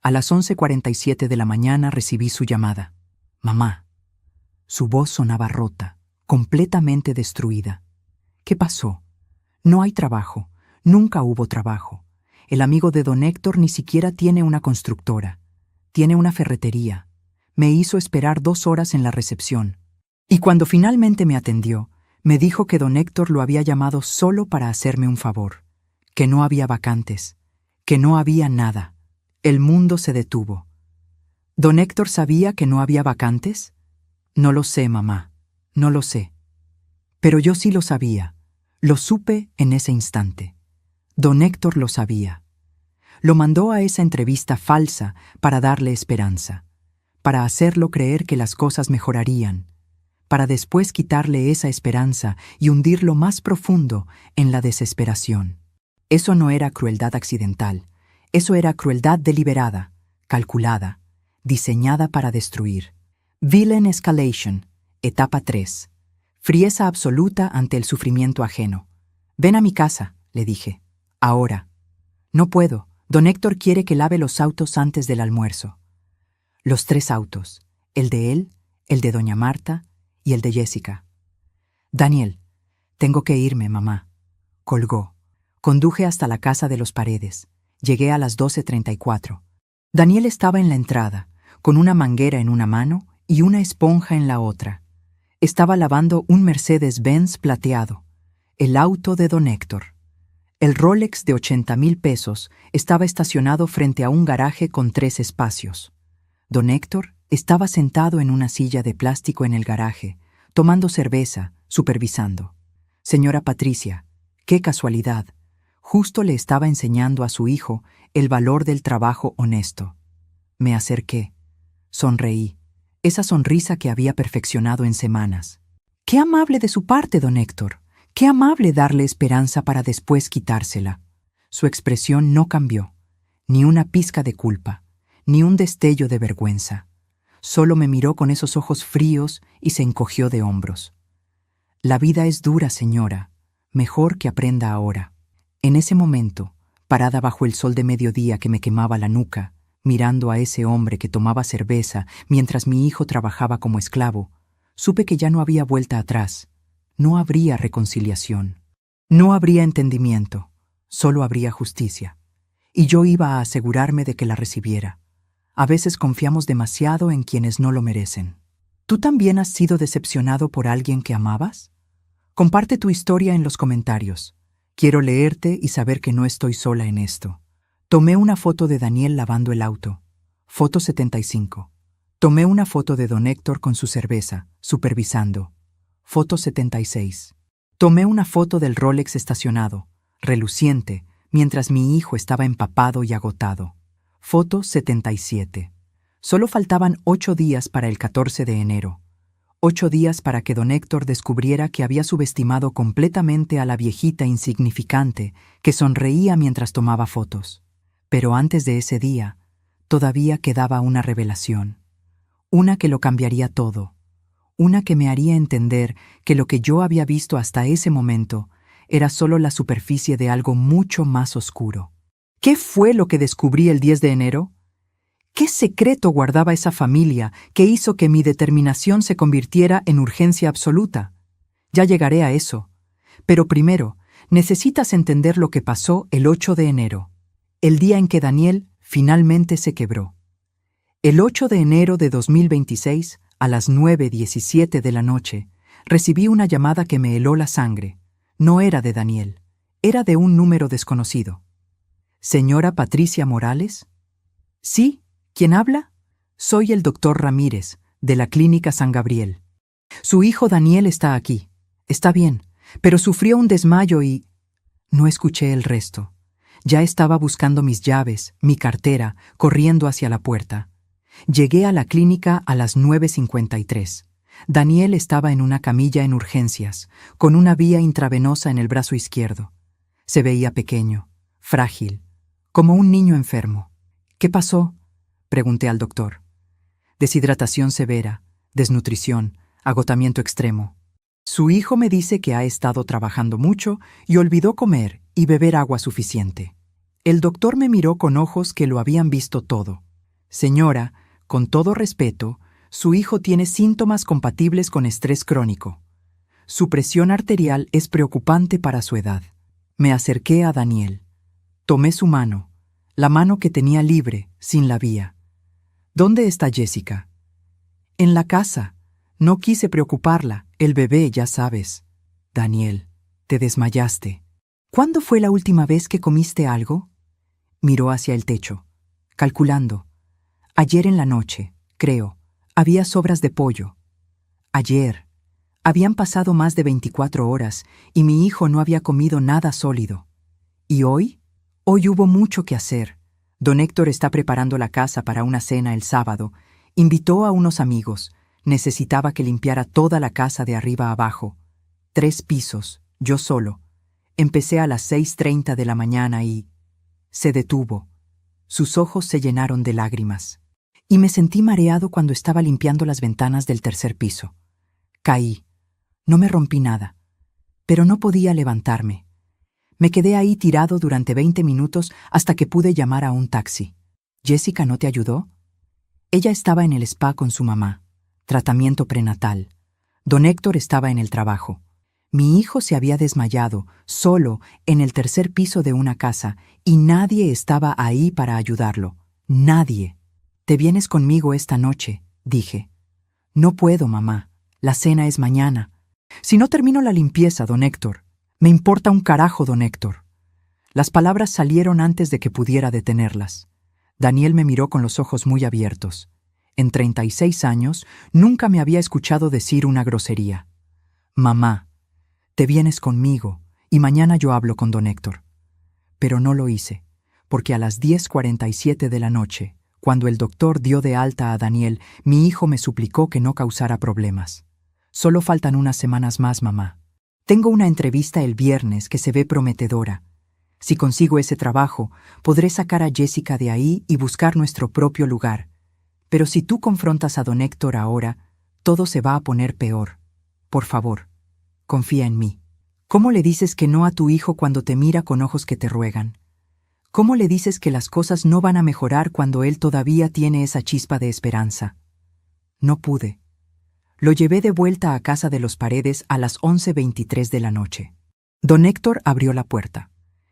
A las 11:47 de la mañana recibí su llamada. Mamá. Su voz sonaba rota, completamente destruida. ¿Qué pasó? No hay trabajo. Nunca hubo trabajo. El amigo de don Héctor ni siquiera tiene una constructora. Tiene una ferretería. Me hizo esperar 2 horas en la recepción. Y cuando finalmente me atendió, me dijo que don Héctor lo había llamado solo para hacerme un favor. Que no había vacantes. Que no había nada. El mundo se detuvo. ¿Don Héctor sabía que no había vacantes? No lo sé, mamá. No lo sé. Pero yo sí lo sabía. Lo supe en ese instante. Don Héctor lo sabía. Lo mandó a esa entrevista falsa para darle esperanza, para hacerlo creer que las cosas mejorarían, para después quitarle esa esperanza y hundirlo más profundo en la desesperación. Eso no era crueldad accidental, eso era crueldad deliberada, calculada, diseñada para destruir. Villain Escalation, etapa 3. Frieza absoluta ante el sufrimiento ajeno. Ven a mi casa, le dije. Ahora. No puedo. Don Héctor quiere que lave los autos antes del almuerzo. Los 3 autos. El de él, el de doña Marta y el de Jessica. Daniel, tengo que irme, mamá. Colgó. Conduje hasta la casa de los Paredes. Llegué a las 12:34. Daniel estaba en la entrada, con una manguera en una mano y una esponja en la otra. Estaba lavando un Mercedes-Benz plateado, el auto de don Héctor. El Rolex de 80,000 pesos estaba estacionado frente a un garaje con 3 espacios. Don Héctor estaba sentado en una silla de plástico en el garaje, tomando cerveza, supervisando. Señora Patricia, qué casualidad. Justo le estaba enseñando a su hijo el valor del trabajo honesto. Me acerqué. Sonreí. Esa sonrisa que había perfeccionado en semanas. Qué amable de su parte, don Héctor. Qué amable darle esperanza para después quitársela. Su expresión no cambió. Ni una pizca de culpa, ni un destello de vergüenza. Solo me miró con esos ojos fríos y se encogió de hombros. La vida es dura, señora. Mejor que aprenda ahora. En ese momento, parada bajo el sol de mediodía que me quemaba la nuca, mirando a ese hombre que tomaba cerveza mientras mi hijo trabajaba como esclavo, supe que ya no había vuelta atrás. No habría reconciliación. No habría entendimiento. Solo habría justicia. Y yo iba a asegurarme de que la recibiera. A veces confiamos demasiado en quienes no lo merecen. ¿Tú también has sido decepcionado por alguien que amabas? Comparte tu historia en los comentarios. Quiero leerte y saber que no estoy sola en esto. Tomé una foto de Daniel lavando el auto. Foto 75. Tomé una foto de don Héctor con su cerveza, supervisando. Foto 76. Tomé una foto del Rolex estacionado, reluciente, mientras mi hijo estaba empapado y agotado. Foto 77. Solo faltaban 8 días para el 14 de enero. 8 días para que don Héctor descubriera que había subestimado completamente a la viejita insignificante que sonreía mientras tomaba fotos. Pero antes de ese día, todavía quedaba una revelación. Una que lo cambiaría todo. Una que me haría entender que lo que yo había visto hasta ese momento era solo la superficie de algo mucho más oscuro. ¿Qué fue lo que descubrí el 10 de enero? ¿Qué secreto guardaba esa familia que hizo que mi determinación se convirtiera en urgencia absoluta? Ya llegaré a eso. Pero primero, necesitas entender lo que pasó el 8 de enero, el día en que Daniel finalmente se quebró. El 8 de enero de 2026, a las 9:17 de la noche, recibí una llamada que me heló la sangre. No era de Daniel, era de un número desconocido. ¿Señora Patricia Morales? Sí, ¿quién habla? Soy el doctor Ramírez, de la Clínica San Gabriel. Su hijo Daniel está aquí. Está bien, pero sufrió un desmayo y... No escuché el resto. Ya estaba buscando mis llaves, mi cartera, corriendo hacia la puerta. Llegué a la clínica a las 9:53. Daniel estaba en una camilla en urgencias, con una vía intravenosa en el brazo izquierdo. Se veía pequeño, frágil, como un niño enfermo. ¿Qué pasó?, pregunté al doctor. Deshidratación severa, desnutrición, agotamiento extremo. Su hijo me dice que ha estado trabajando mucho y olvidó comer y beber agua suficiente. El doctor me miró con ojos que lo habían visto todo. Señora, con todo respeto, su hijo tiene síntomas compatibles con estrés crónico. Su presión arterial es preocupante para su edad. Me acerqué a Daniel. Tomé su mano, la mano que tenía libre, sin la vía. ¿Dónde está Jessica? En la casa. No quise preocuparla, el bebé, ya sabes. Daniel, te desmayaste. ¿Cuándo fue la última vez que comiste algo? Miró hacia el techo, calculando. Ayer en la noche, creo, había sobras de pollo. Ayer. Habían pasado más de 24 horas y mi hijo no había comido nada sólido. ¿Y hoy? Hoy hubo mucho que hacer. Don Héctor está preparando la casa para una cena el sábado. Invitó a unos amigos. Necesitaba que limpiara toda la casa de arriba a abajo. 3 pisos, yo solo. Empecé a las 6:30 de la mañana y... Se detuvo. Sus ojos se llenaron de lágrimas. Y me sentí mareado cuando estaba limpiando las ventanas del 3er piso. Caí. No me rompí nada. Pero no podía levantarme. Me quedé ahí tirado durante 20 minutos hasta que pude llamar a un taxi. ¿Jessica no te ayudó? Ella estaba en el spa con su mamá. Tratamiento prenatal. Don Héctor estaba en el trabajo. Mi hijo se había desmayado, solo, en el 3er piso de una casa, y nadie estaba ahí para ayudarlo. Nadie. «Te vienes conmigo esta noche», dije. «No puedo, mamá. La cena es mañana. Si no termino la limpieza, don Héctor. Me importa un carajo, don Héctor». Las palabras salieron antes de que pudiera detenerlas. Daniel me miró con los ojos muy abiertos. En 36 años, nunca me había escuchado decir una grosería. «Mamá, te vienes conmigo y mañana yo hablo con don Héctor». Pero no lo hice, porque a las 10:47 de la noche, cuando el doctor dio de alta a Daniel, mi hijo me suplicó que no causara problemas. «Solo faltan unas semanas más, mamá. Tengo una entrevista el viernes que se ve prometedora. Si consigo ese trabajo, podré sacar a Jessica de ahí y buscar nuestro propio lugar. Pero si tú confrontas a don Héctor ahora, todo se va a poner peor. Por favor, confía en mí. ¿Cómo le dices que no a tu hijo cuando te mira con ojos que te ruegan? ¿Cómo le dices que las cosas no van a mejorar cuando él todavía tiene esa chispa de esperanza? No pude. Lo llevé de vuelta a casa de los Paredes a las 11:23 de la noche. Don Héctor abrió la puerta.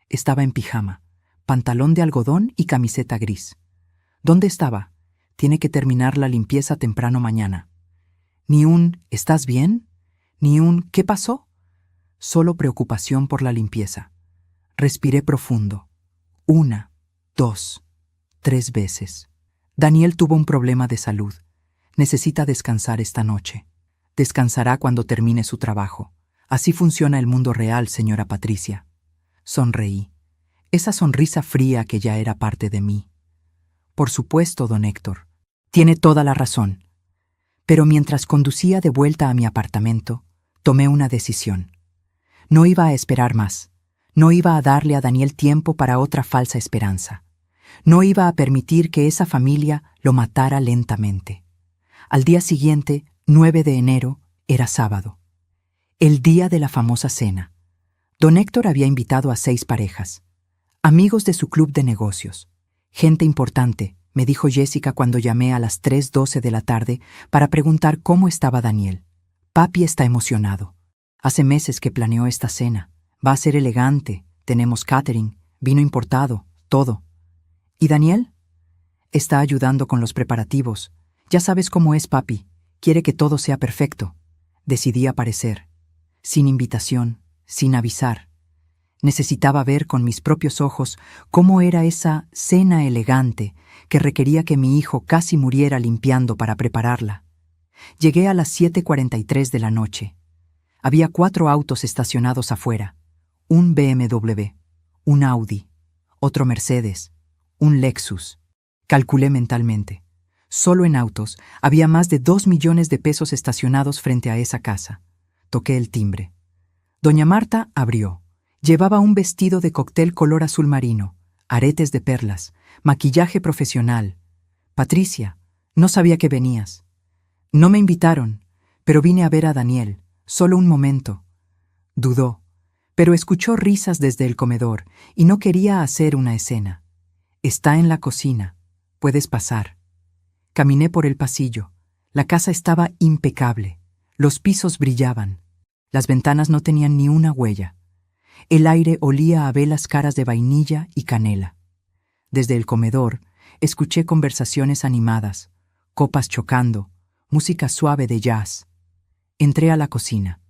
Estaba en pijama, pantalón de algodón y camiseta gris. ¿Dónde estaba? Tiene que terminar la limpieza temprano mañana. Ni un ¿estás bien? Ni un ¿qué pasó? Solo preocupación por la limpieza. Respiré profundo. 1, 2, 3 veces. Daniel tuvo un problema de salud. Necesita descansar esta noche. Descansará cuando termine su trabajo. Así funciona el mundo real, señora Patricia. Sonreí. Esa sonrisa fría que ya era parte de mí. Por supuesto, don Héctor. Tiene toda la razón. Pero mientras conducía de vuelta a mi apartamento, tomé una decisión. No iba a esperar más. No iba a darle a Daniel tiempo para otra falsa esperanza. No iba a permitir que esa familia lo matara lentamente. Al día siguiente, 9 de enero, era sábado. El día de la famosa cena. Don Héctor había invitado a 6 parejas. Amigos de su club de negocios. Gente importante, me dijo Jessica cuando llamé a las 3:12 de la tarde para preguntar cómo estaba Daniel. Papi está emocionado. Hace meses que planeó esta cena. Va a ser elegante, tenemos catering, vino importado, todo. ¿Y Daniel? Está ayudando con los preparativos. Ya sabes cómo es, papi. Quiere que todo sea perfecto. Decidí aparecer. Sin invitación, sin avisar. Necesitaba ver con mis propios ojos cómo era esa cena elegante que requería que mi hijo casi muriera limpiando para prepararla. Llegué a las 7:43 de la noche. Había 4 autos estacionados afuera. Un BMW, un Audi, otro Mercedes, un Lexus. Calculé mentalmente. Solo en autos había más de 2 millones de pesos estacionados frente a esa casa. Toqué el timbre. Doña Marta abrió. Llevaba un vestido de cóctel color azul marino, aretes de perlas, maquillaje profesional. Patricia, no sabía que venías. No me invitaron, pero vine a ver a Daniel, solo un momento. Dudó, pero escuchó risas desde el comedor y no quería hacer una escena. Está en la cocina, puedes pasar. Caminé por el pasillo. La casa estaba impecable. Los pisos brillaban. Las ventanas no tenían ni una huella. El aire olía a velas caras de vainilla y canela. Desde el comedor, escuché conversaciones animadas, copas chocando, música suave de jazz. Entré a la cocina.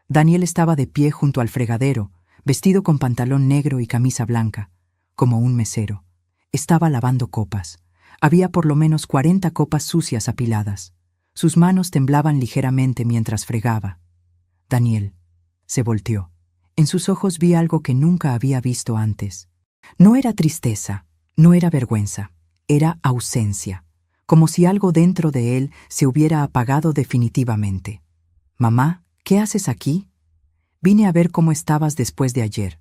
Daniel estaba de pie junto al fregadero, vestido con pantalón negro y camisa blanca, como un mesero. Estaba lavando copas. Había por lo menos 40 copas sucias apiladas. Sus manos temblaban ligeramente mientras fregaba. Daniel se volteó. En sus ojos vi algo que nunca había visto antes. No era tristeza, no era vergüenza, era ausencia, como si algo dentro de él se hubiera apagado definitivamente. «Mamá, ¿qué haces aquí?» «Vine a ver cómo estabas después de ayer».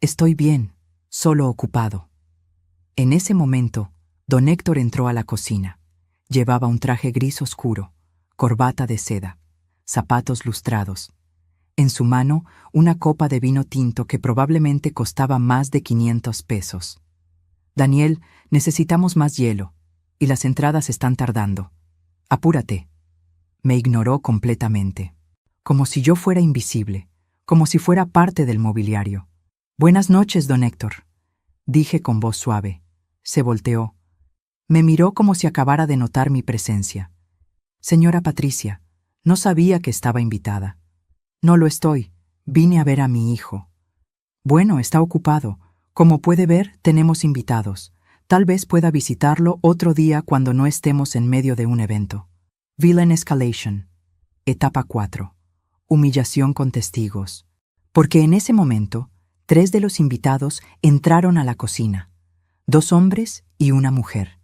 «Estoy bien, solo ocupado». En ese momento, don Héctor entró a la cocina. Llevaba un traje gris oscuro, corbata de seda, zapatos lustrados. En su mano, una copa de vino tinto que probablemente costaba más de 500 pesos. «Daniel, necesitamos más hielo, y las entradas están tardando. Apúrate». Me ignoró completamente, como si yo fuera invisible, como si fuera parte del mobiliario. «Buenas noches, don Héctor», dije con voz suave. Se volteó. Me miró como si acabara de notar mi presencia. «Señora Patricia, no sabía que estaba invitada». «No lo estoy. Vine a ver a mi hijo». «Bueno, está ocupado. Como puede ver, tenemos invitados. Tal vez pueda visitarlo otro día cuando no estemos en medio de un evento». Villain Escalation. Etapa 4. Humillación con testigos. Porque en ese momento, 3 de los invitados entraron a la cocina. 2 hombres y una mujer.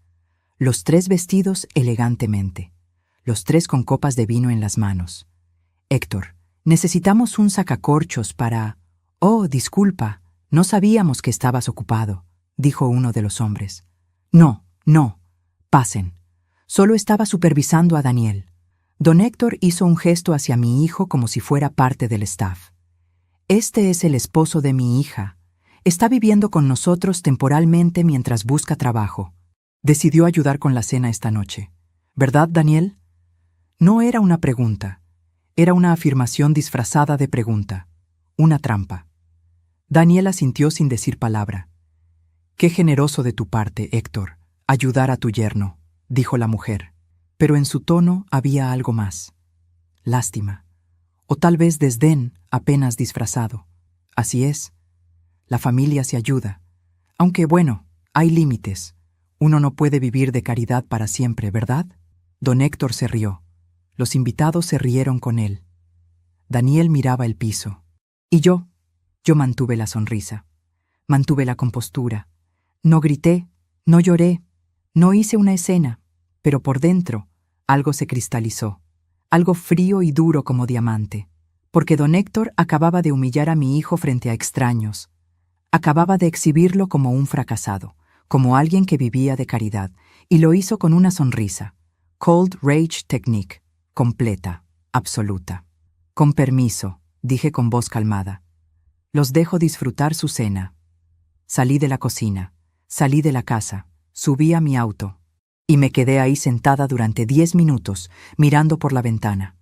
Los 3 vestidos elegantemente. Los 3 con copas de vino en las manos. «Héctor, necesitamos un sacacorchos para...» «Oh, disculpa, no sabíamos que estabas ocupado», dijo uno de los hombres. No, pasen. Solo estaba supervisando a Daniel». Don Héctor hizo un gesto hacia mi hijo como si fuera parte del staff. «Este es el esposo de mi hija. Está viviendo con nosotros temporalmente mientras busca trabajo. Decidió ayudar con la cena esta noche. ¿Verdad, Daniel?» No era una pregunta. Era una afirmación disfrazada de pregunta. Una trampa. Daniel asintió sin decir palabra. «Qué generoso de tu parte, Héctor, ayudar a tu yerno», dijo la mujer, pero en su tono había algo más. Lástima. O tal vez desdén apenas disfrazado. Así es. La familia se ayuda. Aunque bueno, hay límites. Uno no puede vivir de caridad para siempre, ¿verdad? Don Héctor se rió. Los invitados se rieron con él. Daniel miraba el piso. Y yo mantuve la sonrisa. Mantuve la compostura. No grité, no lloré, no hice una escena, pero por dentro algo se cristalizó, algo frío y duro como diamante, porque don Héctor acababa de humillar a mi hijo frente a extraños. Acababa de exhibirlo como un fracasado, como alguien que vivía de caridad, y lo hizo con una sonrisa. Cold Rage Technique, completa, absoluta. Con permiso, dije con voz calmada. Los dejo disfrutar su cena. Salí de la cocina, salí de la casa, subí a mi auto, y me quedé ahí sentada durante 10 minutos, mirando por la ventana.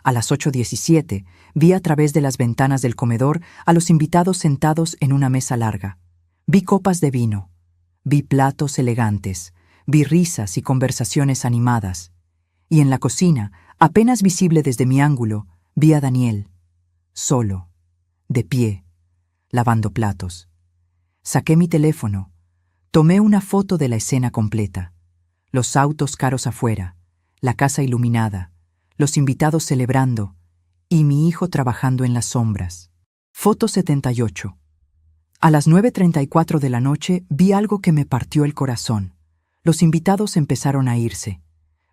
A las 8:17 vi a través de las ventanas del comedor a los invitados sentados en una mesa larga. Vi copas de vino, vi platos elegantes, vi risas y conversaciones animadas. Y en la cocina, apenas visible desde mi ángulo, vi a Daniel, solo, de pie, lavando platos. Saqué mi teléfono, tomé una foto de la escena completa. Los autos caros afuera, la casa iluminada, los invitados celebrando y mi hijo trabajando en las sombras. Foto 78. A las 9:34 de la noche vi algo que me partió el corazón. Los invitados empezaron a irse.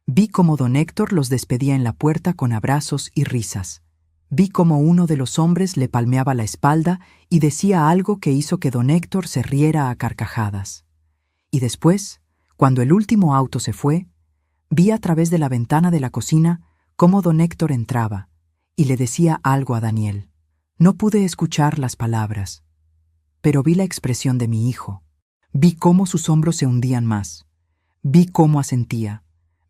Vi cómo don Héctor los despedía en la puerta con abrazos y risas. Vi cómo uno de los hombres le palmeaba la espalda y decía algo que hizo que don Héctor se riera a carcajadas. Y después, cuando el último auto se fue, vi a través de la ventana de la cocina cómo don Héctor entraba y le decía algo a Daniel. No pude escuchar las palabras, pero vi la expresión de mi hijo. Vi cómo sus hombros se hundían más. Vi cómo asentía.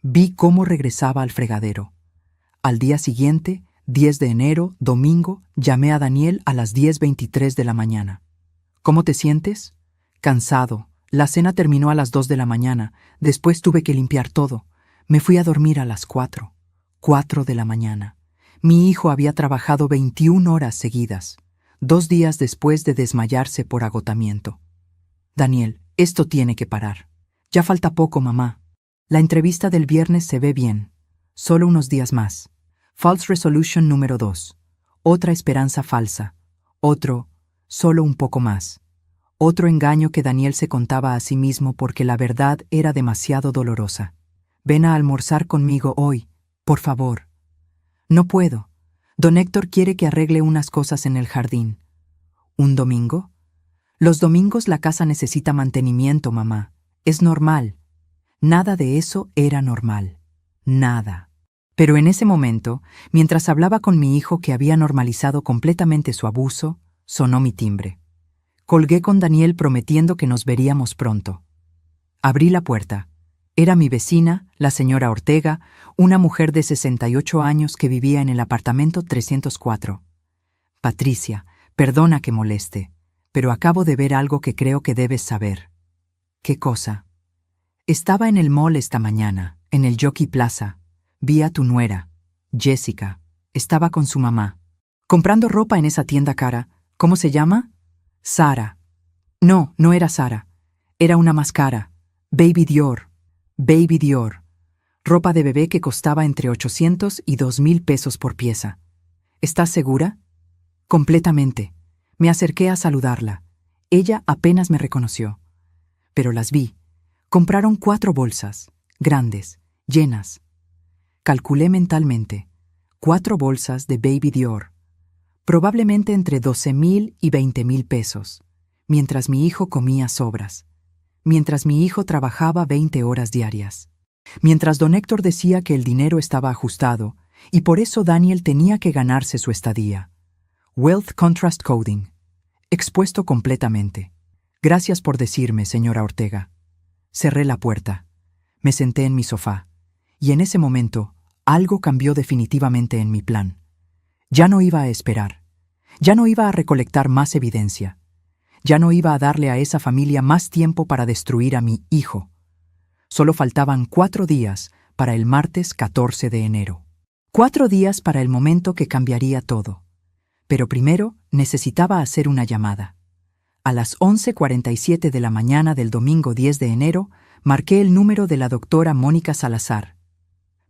Vi cómo regresaba al fregadero. Al día siguiente, 10 de enero, domingo, llamé a Daniel a las 10:23 de la mañana. ¿Cómo te sientes? Cansado. La cena terminó a las 2 de la mañana. Después tuve que limpiar todo. Me fui a dormir a las 4. 4 de la mañana. Mi hijo había trabajado 21 horas seguidas, 2 días después de desmayarse por agotamiento. Daniel, esto tiene que parar. Ya falta poco, mamá. La entrevista del viernes se ve bien. Solo unos días más. False Resolution número 2. Otra esperanza falsa. Solo un poco más. Otro engaño que Daniel se contaba a sí mismo porque la verdad era demasiado dolorosa. Ven a almorzar conmigo hoy, por favor. No puedo. Don Héctor quiere que arregle unas cosas en el jardín. ¿Un domingo? Los domingos la casa necesita mantenimiento, mamá. Es normal. Nada de eso era normal. Nada. Pero en ese momento, mientras hablaba con mi hijo que había normalizado completamente su abuso, sonó mi timbre. Colgué con Daniel prometiendo que nos veríamos pronto. Abrí la puerta. Era mi vecina, la señora Ortega, una mujer de 68 años que vivía en el apartamento 304. Patricia, perdona que moleste, pero acabo de ver algo que creo que debes saber. ¿Qué cosa? Estaba en el mall esta mañana, en el Jockey Plaza. Vi a tu nuera, Jessica. Estaba con su mamá. Comprando ropa en esa tienda cara. ¿Cómo se llama? Sara. No, no era Sara. Era una más cara. Baby Dior. Baby Dior. Ropa de bebé que costaba entre 800 y 2,000 pesos por pieza. ¿Estás segura? Completamente. Me acerqué a saludarla. Ella apenas me reconoció. Pero las vi. Compraron 4 bolsas, grandes, llenas. Calculé mentalmente. 4 bolsas de Baby Dior. Probablemente entre 12,000 y 20,000 pesos. Mientras mi hijo comía sobras. Mientras mi hijo trabajaba 20 horas diarias. Mientras don Héctor decía que el dinero estaba ajustado y por eso Daniel tenía que ganarse su estadía. Wealth Contrast Coding. Expuesto completamente. Gracias por decirme, señora Ortega. Cerré la puerta. Me senté en mi sofá. Y en ese momento, algo cambió definitivamente en mi plan. Ya no iba a esperar. Ya no iba a recolectar más evidencia. Ya no iba a darle a esa familia más tiempo para destruir a mi hijo. Solo faltaban 4 días para el martes 14 de enero. 4 días para el momento que cambiaría todo. Pero primero necesitaba hacer una llamada. A las 11:47 de la mañana del domingo 10 de enero, marqué el número de la doctora Mónica Salazar.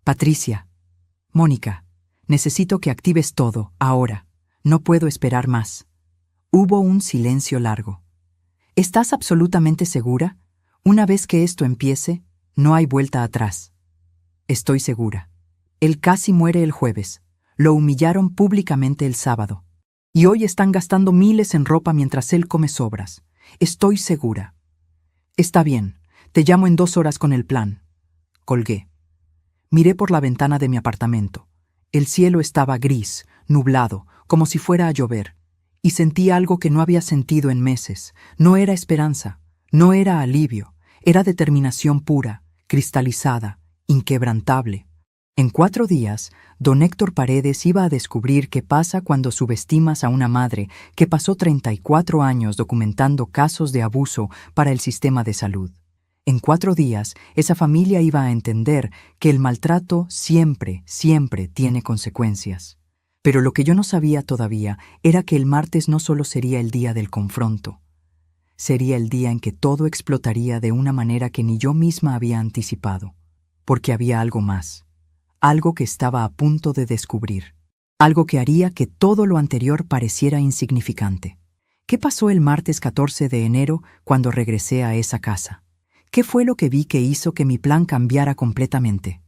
Patricia. Mónica, necesito que actives todo, ahora. No puedo esperar más. Hubo un silencio largo. ¿Estás absolutamente segura? Una vez que esto empiece, no hay vuelta atrás. Estoy segura. Él casi muere el jueves. Lo humillaron públicamente el sábado. Y hoy están gastando miles en ropa mientras él come sobras. Estoy segura. Está bien, te llamo en 2 horas con el plan. Colgué. Miré por la ventana de mi apartamento. El cielo estaba gris, nublado, como si fuera a llover. Y sentí algo que no había sentido en meses. No era esperanza, no era alivio, era determinación pura, cristalizada, inquebrantable. En 4 días, don Héctor Paredes iba a descubrir qué pasa cuando subestimas a una madre que pasó 34 años documentando casos de abuso para el sistema de salud. En 4 días, esa familia iba a entender que el maltrato siempre, siempre tiene consecuencias. Pero lo que yo no sabía todavía era que el martes no solo sería el día del confronto. Sería el día en que todo explotaría de una manera que ni yo misma había anticipado. Porque había algo más. Algo que estaba a punto de descubrir. Algo que haría que todo lo anterior pareciera insignificante. ¿Qué pasó el martes 14 de enero cuando regresé a esa casa? ¿Qué fue lo que vi que hizo que mi plan cambiara completamente?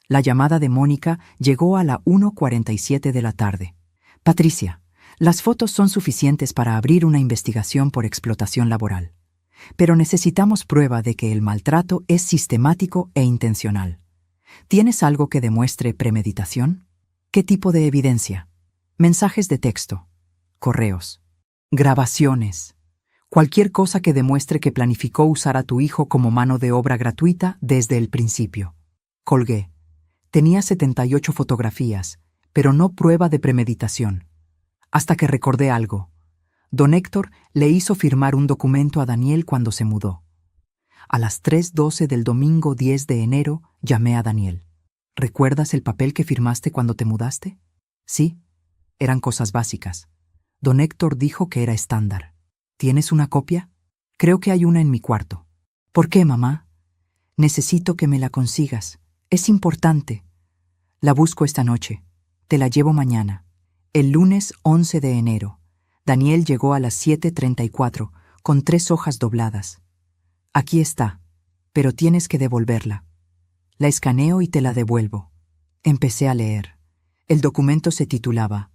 La llamada de Mónica llegó a la 1:47 de la tarde. Patricia, las fotos son suficientes para abrir una investigación por explotación laboral. Pero necesitamos prueba de que el maltrato es sistemático e intencional. ¿Tienes algo que demuestre premeditación? ¿Qué tipo de evidencia? Mensajes de texto, correos, grabaciones, cualquier cosa que demuestre que planificó usar a tu hijo como mano de obra gratuita desde el principio. Colgué. Tenía 78 fotografías, pero no prueba de premeditación. Hasta que recordé algo. Don Héctor le hizo firmar un documento a Daniel cuando se mudó. A las 3:12 del domingo 10 de enero, llamé a Daniel. ¿Recuerdas el papel que firmaste cuando te mudaste? Sí, eran cosas básicas. Don Héctor dijo que era estándar. ¿Tienes una copia? Creo que hay una en mi cuarto. ¿Por qué, mamá? Necesito que me la consigas. Es importante. La busco esta noche. Te la llevo mañana. El lunes 11 de enero. Daniel llegó a las 7:34, con 3 hojas dobladas. Aquí está, pero tienes que devolverla. La escaneo y te la devuelvo. Empecé a leer. El documento se titulaba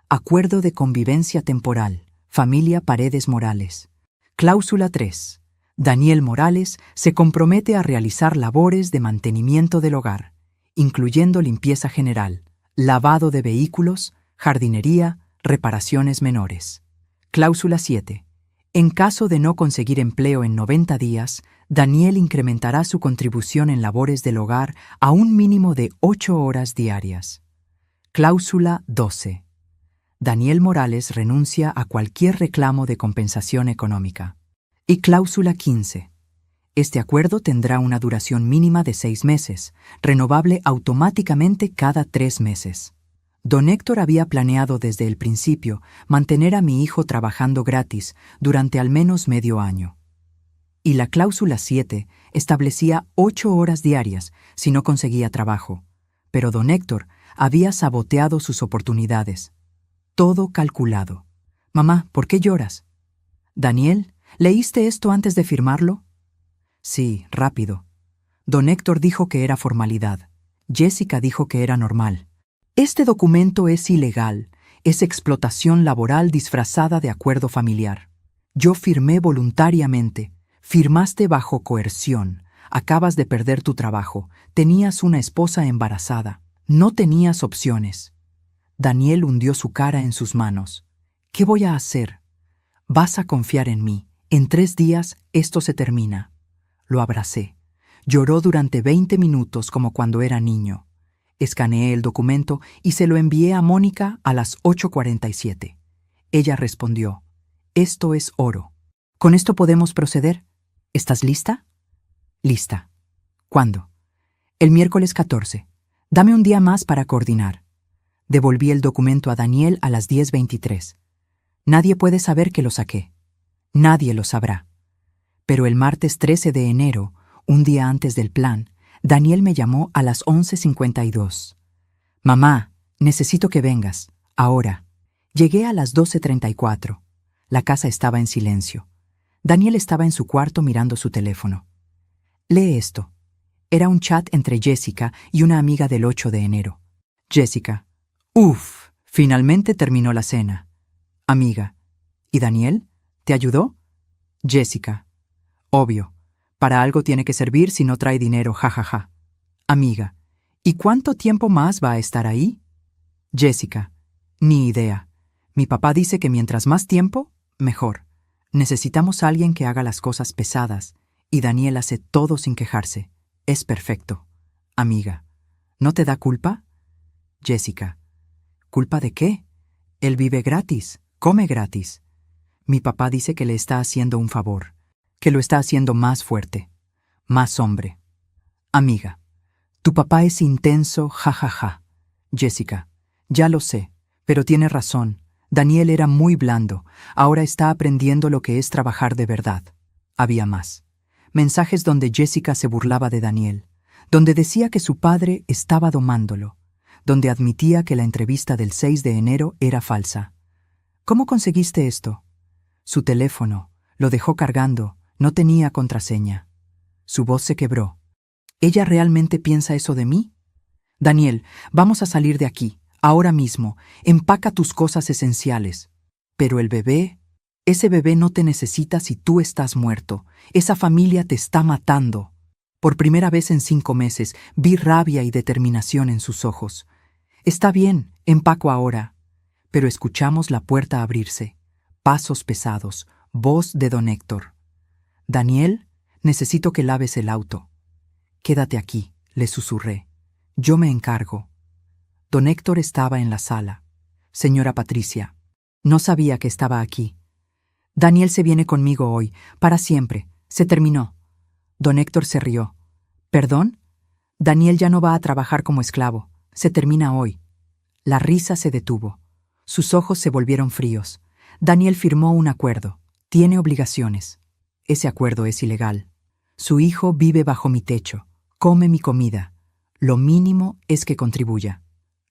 Acuerdo de Convivencia Temporal, Familia Paredes Morales. Cláusula 3. Daniel Morales se compromete a realizar labores de mantenimiento del hogar, incluyendo limpieza general, lavado de vehículos, jardinería, reparaciones menores. Cláusula 7. En caso de no conseguir empleo en 90 días, Daniel incrementará su contribución en labores del hogar a un mínimo de 8 horas diarias. Cláusula 12. Daniel Morales renuncia a cualquier reclamo de compensación económica. Y cláusula 15. Este acuerdo tendrá una duración mínima de 6 meses, renovable automáticamente cada 3 meses. Don Héctor había planeado desde el principio mantener a mi hijo trabajando gratis durante al menos medio año. Y la cláusula 7 establecía 8 horas diarias si no conseguía trabajo. Pero don Héctor había saboteado sus oportunidades. Todo calculado. Mamá, ¿por qué lloras? Daniel, ¿leíste esto antes de firmarlo? Sí, rápido. Don Héctor dijo que era formalidad. Jessica dijo que era normal. Este documento es ilegal, es explotación laboral disfrazada de acuerdo familiar. Yo firmé voluntariamente, firmaste bajo coerción, acabas de perder tu trabajo, tenías una esposa embarazada, no tenías opciones. Daniel hundió su cara en sus manos. ¿Qué voy a hacer? Vas a confiar en mí. En 3 días esto se termina. Lo abracé. Lloró durante 20 minutos como cuando era niño. Escaneé el documento y se lo envié a Mónica a las 8:47. Ella respondió, «Esto es oro. ¿Con esto podemos proceder? ¿Estás lista?» «Lista». ¿Cuándo? El miércoles 14. Dame un día más para coordinar. Devolví el documento a Daniel a las 10:23. Nadie puede saber que lo saqué. Nadie lo sabrá. Pero el martes 13 de enero, un día antes del plan, Daniel me llamó a las 11:52. Mamá, necesito que vengas, ahora. Llegué a las 12:34. La casa estaba en silencio. Daniel estaba en su cuarto mirando su teléfono. Lee esto. Era un chat entre Jessica y una amiga del 8 de enero. Jessica. Uf, finalmente terminó la cena. Amiga. ¿Y Daniel? ¿Te ayudó? Jessica. Obvio. Para algo tiene que servir si no trae dinero, jajaja. Amiga. ¿Y cuánto tiempo más va a estar ahí? Jessica. Ni idea. Mi papá dice que mientras más tiempo, mejor. Necesitamos a alguien que haga las cosas pesadas, y Daniel hace todo sin quejarse. Es perfecto. Amiga. ¿No te da culpa? Jessica. ¿Culpa de qué? Él vive gratis, come gratis. Mi papá dice que le está haciendo un favor, que lo está haciendo más fuerte, más hombre. Amiga. Tu papá es intenso, jajaja. Jessica. Ya lo sé, pero tiene razón. Daniel era muy blando. Ahora está aprendiendo lo que es trabajar de verdad. Había más. Mensajes donde Jessica se burlaba de Daniel, donde decía que su padre estaba domándolo, donde admitía que la entrevista del 6 de enero era falsa. ¿Cómo conseguiste esto? Su teléfono, lo dejó cargando, no tenía contraseña. Su voz se quebró. ¿Ella realmente piensa eso de mí? Daniel, vamos a salir de aquí, ahora mismo. Empaca tus cosas esenciales. Pero el bebé... Ese bebé no te necesita si tú estás muerto. Esa familia te está matando. Por primera vez en 5 meses vi rabia y determinación en sus ojos. Está bien, empaco ahora. Pero escuchamos la puerta abrirse. Pasos pesados, voz de don Héctor. Daniel, necesito que laves el auto. Quédate aquí, le susurré. Yo me encargo. Don Héctor estaba en la sala. Señora Patricia, no sabía que estaba aquí. Daniel se viene conmigo hoy, para siempre. Se terminó. Don Héctor se rió. ¿Perdón? Daniel ya no va a trabajar como esclavo. Se termina hoy. La risa se detuvo. Sus ojos se volvieron fríos. Daniel firmó un acuerdo. Tiene obligaciones. Ese acuerdo es ilegal. Su hijo vive bajo mi techo. Come mi comida. Lo mínimo es que contribuya.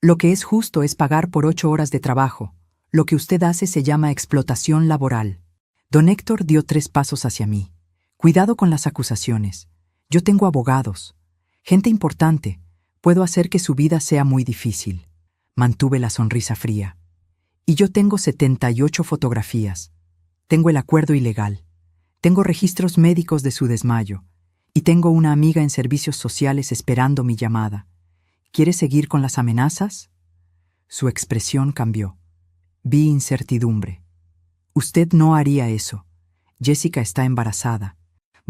Lo que es justo es pagar por 8 horas de trabajo. Lo que usted hace se llama explotación laboral. Don Héctor dio 3 pasos hacia mí. Cuidado con las acusaciones. Yo tengo abogados. Gente importante. Puedo hacer que su vida sea muy difícil. Mantuve la sonrisa fría. Y yo tengo 78 fotografías. Tengo el acuerdo ilegal. Tengo registros médicos de su desmayo. Y tengo una amiga en servicios sociales esperando mi llamada. ¿Quiere seguir con las amenazas? Su expresión cambió. Vi incertidumbre. Usted no haría eso. Jessica está embarazada.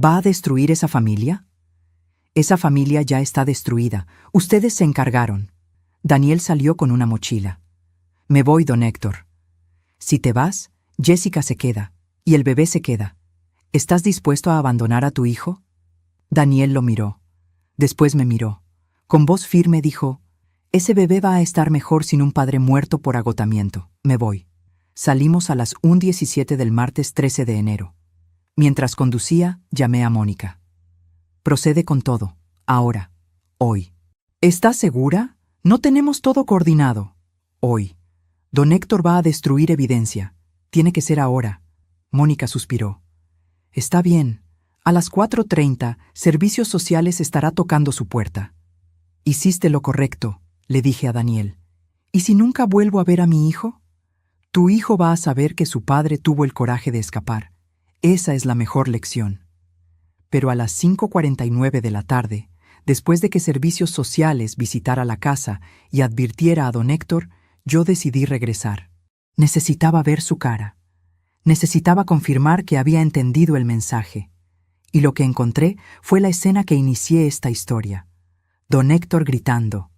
¿Va a destruir esa familia? Esa familia ya está destruida. Ustedes se encargaron. Daniel salió con una mochila. Me voy, don Héctor. Si te vas, Jessica se queda, y el bebé se queda. ¿Estás dispuesto a abandonar a tu hijo? Daniel lo miró. Después me miró. Con voz firme dijo, ese bebé va a estar mejor sin un padre muerto por agotamiento. Me voy. Salimos a las 1:17 del martes 13 de enero. Mientras conducía, llamé a Mónica. Procede con todo. Ahora. Hoy. ¿Estás segura? No tenemos todo coordinado. Hoy. Don Héctor va a destruir evidencia. Tiene que ser ahora. Mónica suspiró. Está bien. A las 4:30, Servicios Sociales estará tocando su puerta. Hiciste lo correcto, le dije a Daniel. ¿Y si nunca vuelvo a ver a mi hijo? Tu hijo va a saber que su padre tuvo el coraje de escapar. Esa es la mejor lección. Pero a las 5:49 de la tarde, después de que Servicios Sociales visitara la casa y advirtiera a don Héctor, yo decidí regresar. Necesitaba ver su cara. Necesitaba confirmar que había entendido el mensaje. Y lo que encontré fue la escena que inicié esta historia. Don Héctor gritando.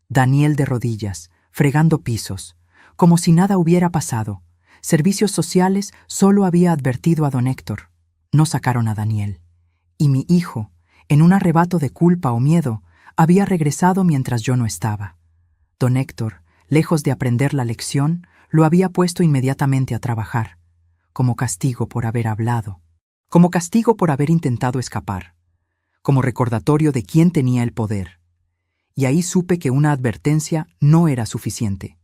Daniel de rodillas, fregando pisos, como si nada hubiera pasado. Servicios Sociales solo había advertido a don Héctor. No sacaron a Daniel. Y mi hijo, En un arrebato de culpa o miedo, había regresado mientras yo no estaba. Don Héctor, lejos de aprender la lección, lo había puesto inmediatamente a trabajar, como castigo por haber hablado, como castigo por haber intentado escapar, como recordatorio de quién tenía el poder. Y ahí supe que una advertencia no era suficiente.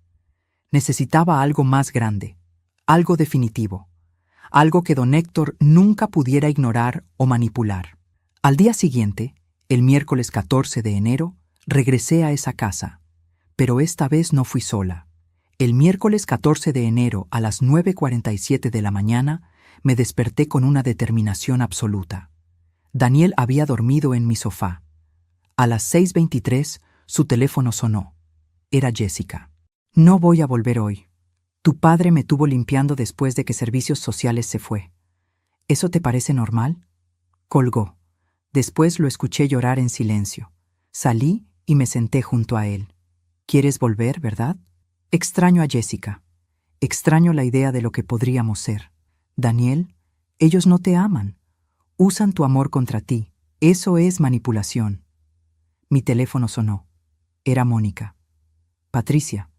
Necesitaba algo más grande, algo definitivo, algo que don Héctor nunca pudiera ignorar o manipular. Al día siguiente, el miércoles 14 de enero, regresé a esa casa, pero esta vez no fui sola. El miércoles 14 de enero a las 9:47 de la mañana me desperté con una determinación absoluta. Daniel había dormido en mi sofá. A las 6:23 su teléfono sonó. Era Jessica. No voy a volver hoy. Tu padre me tuvo limpiando después de que Servicios Sociales se fue. ¿Eso te parece normal? Colgó. Después lo escuché llorar en silencio. Salí y me senté junto a él. ¿Quieres volver, verdad? Extraño a Jessica. Extraño la idea de lo que podríamos ser. Daniel, ellos no te aman. Usan tu amor contra ti. Eso es manipulación. Mi teléfono sonó. Era Mónica. Patricia.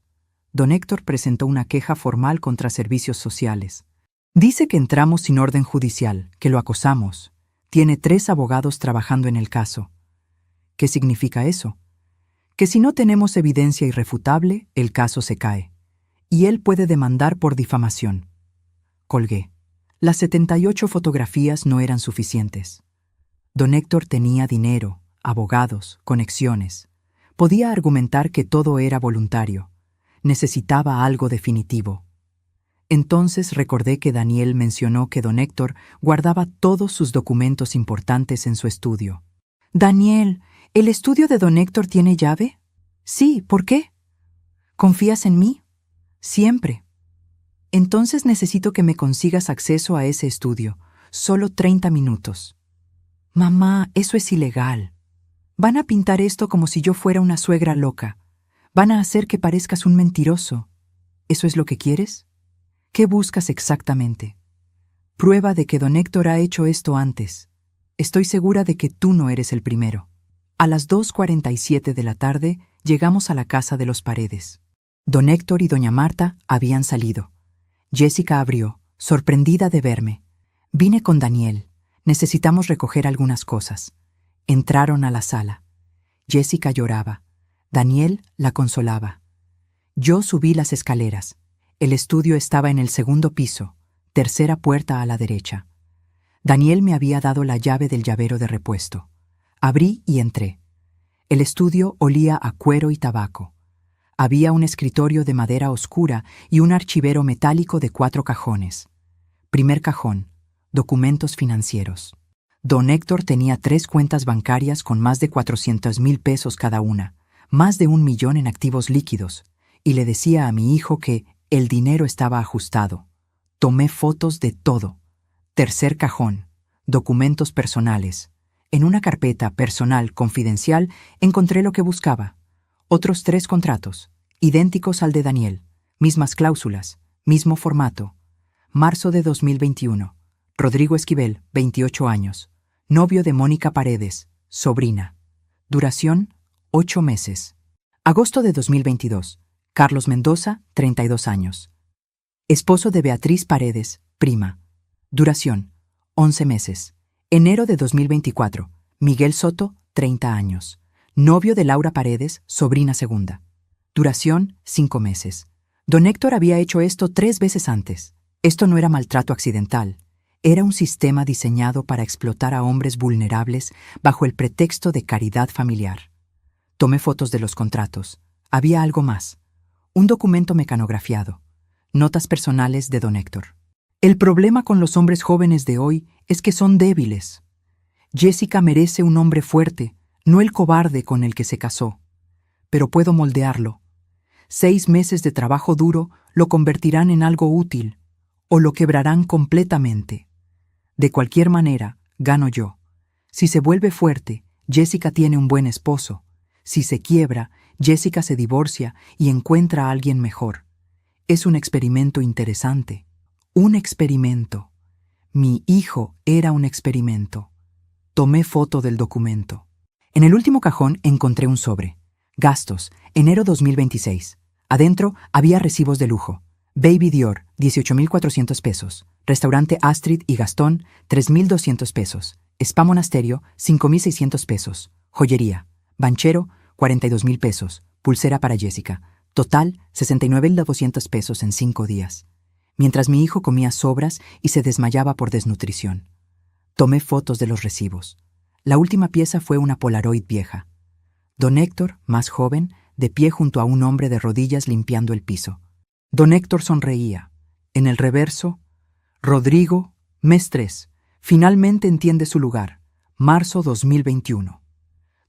Don Héctor presentó una queja formal contra Servicios Sociales. Dice que entramos sin orden judicial, que lo acosamos. Tiene 3 abogados trabajando en el caso. ¿Qué significa eso? Que si no tenemos evidencia irrefutable, el caso se cae. Y él puede demandar por difamación. Colgué. Las 78 fotografías no eran suficientes. Don Héctor tenía dinero, abogados, conexiones. Podía argumentar que todo era voluntario. Necesitaba algo definitivo. Entonces recordé que Daniel mencionó que don Héctor guardaba todos sus documentos importantes en su estudio. Daniel, ¿el estudio de don Héctor tiene llave? Sí, ¿por qué? ¿Confías en mí? Siempre. Entonces necesito que me consigas acceso a ese estudio. Solo 30 minutos. Mamá, eso es ilegal. Van a pintar esto como si yo fuera una suegra loca. Van a hacer que parezcas un mentiroso. ¿Eso es lo que quieres? ¿Qué buscas exactamente? Prueba de que don Héctor ha hecho esto antes. Estoy segura de que tú no eres el primero. A las 2:47 de la tarde llegamos a la casa de los Paredes. Don Héctor y doña Marta habían salido. Jessica abrió, sorprendida de verme. Vine con Daniel. Necesitamos recoger algunas cosas. Entraron a la sala. Jessica lloraba. Daniel la consolaba. Yo subí las escaleras. El estudio estaba en el 2º piso, 3ª puerta a la derecha. Daniel me había dado la llave del llavero de repuesto. Abrí y entré. El estudio olía a cuero y tabaco. Había un escritorio de madera oscura y un archivero metálico de 4 cajones. Primer cajón, documentos financieros. Don Héctor tenía 3 cuentas bancarias con más de 400,000 pesos cada una, más de 1 millón en activos líquidos, y le decía a mi hijo que el dinero estaba ajustado. Tomé fotos de todo. Tercer cajón, documentos personales. En una carpeta personal confidencial encontré lo que buscaba. Otros 3 contratos, idénticos al de Daniel, mismas cláusulas, mismo formato. Marzo de 2021. Rodrigo Esquivel, 28 años. Novio de Mónica Paredes, sobrina. Duración, 8 meses. Agosto de 2022. Carlos Mendoza, 32 años. Esposo de Beatriz Paredes, prima. Duración, 11 meses. Enero de 2024. Miguel Soto, 30 años. Novio de Laura Paredes, sobrina segunda. Duración, 5 meses. Don Héctor había hecho esto 3 veces antes. Esto no era maltrato accidental. Era un sistema diseñado para explotar a hombres vulnerables bajo el pretexto de caridad familiar. Tomé fotos de los contratos. Había algo más. Un documento mecanografiado. Notas personales de don Héctor. El problema con los hombres jóvenes de hoy es que son débiles. Jessica merece un hombre fuerte, no el cobarde con el que se casó. Pero puedo moldearlo. 6 meses de trabajo duro lo convertirán en algo útil, o lo quebrarán completamente. De cualquier manera, gano yo. Si se vuelve fuerte, Jessica tiene un buen esposo. Si se quiebra, Jessica se divorcia y encuentra a alguien mejor. Es un experimento interesante. Un experimento. Mi hijo era un experimento. Tomé foto del documento. En el último cajón encontré un sobre. Gastos, enero 2026. Adentro había recibos de lujo. Baby Dior, 18.400 pesos. Restaurante Astrid y Gastón, 3.200 pesos. Spa Monasterio, 5.600 pesos. Joyería. Banchero, 42.000 pesos. Pulsera para Jessica. Total, 69.200 pesos en 5 días. Mientras mi hijo comía sobras y se desmayaba por desnutrición. Tomé fotos de los recibos. La última pieza fue una Polaroid vieja. Don Héctor, más joven, de pie junto a un hombre de rodillas limpiando el piso. Don Héctor sonreía. En el reverso, Rodrigo, mes 3, finalmente entiende su lugar, marzo 2021.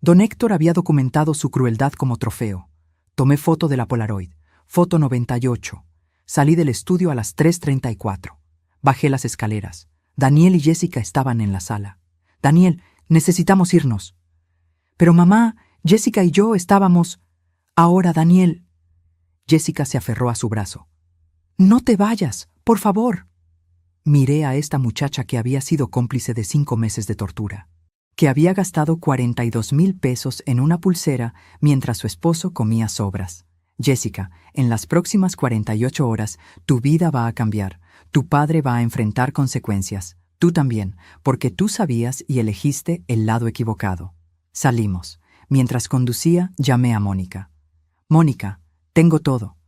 Don Héctor había documentado su crueldad como trofeo. Tomé foto de la Polaroid, foto 98. Salí del estudio a las 3:34. Bajé las escaleras. Daniel y Jessica estaban en la sala. Daniel, necesitamos irnos. Pero mamá, Jessica y yo estábamos... Ahora, Daniel. Jessica se aferró a su brazo. No te vayas, por favor. Miré a esta muchacha que había sido cómplice de 5 meses de tortura, que había gastado 42,000 pesos en una pulsera mientras su esposo comía sobras. Jessica, en las próximas 48 horas, tu vida va a cambiar. Tu padre va a enfrentar consecuencias. Tú también, porque tú sabías y elegiste el lado equivocado. Salimos. Mientras conducía, llamé a Mónica. Mónica, tengo todo.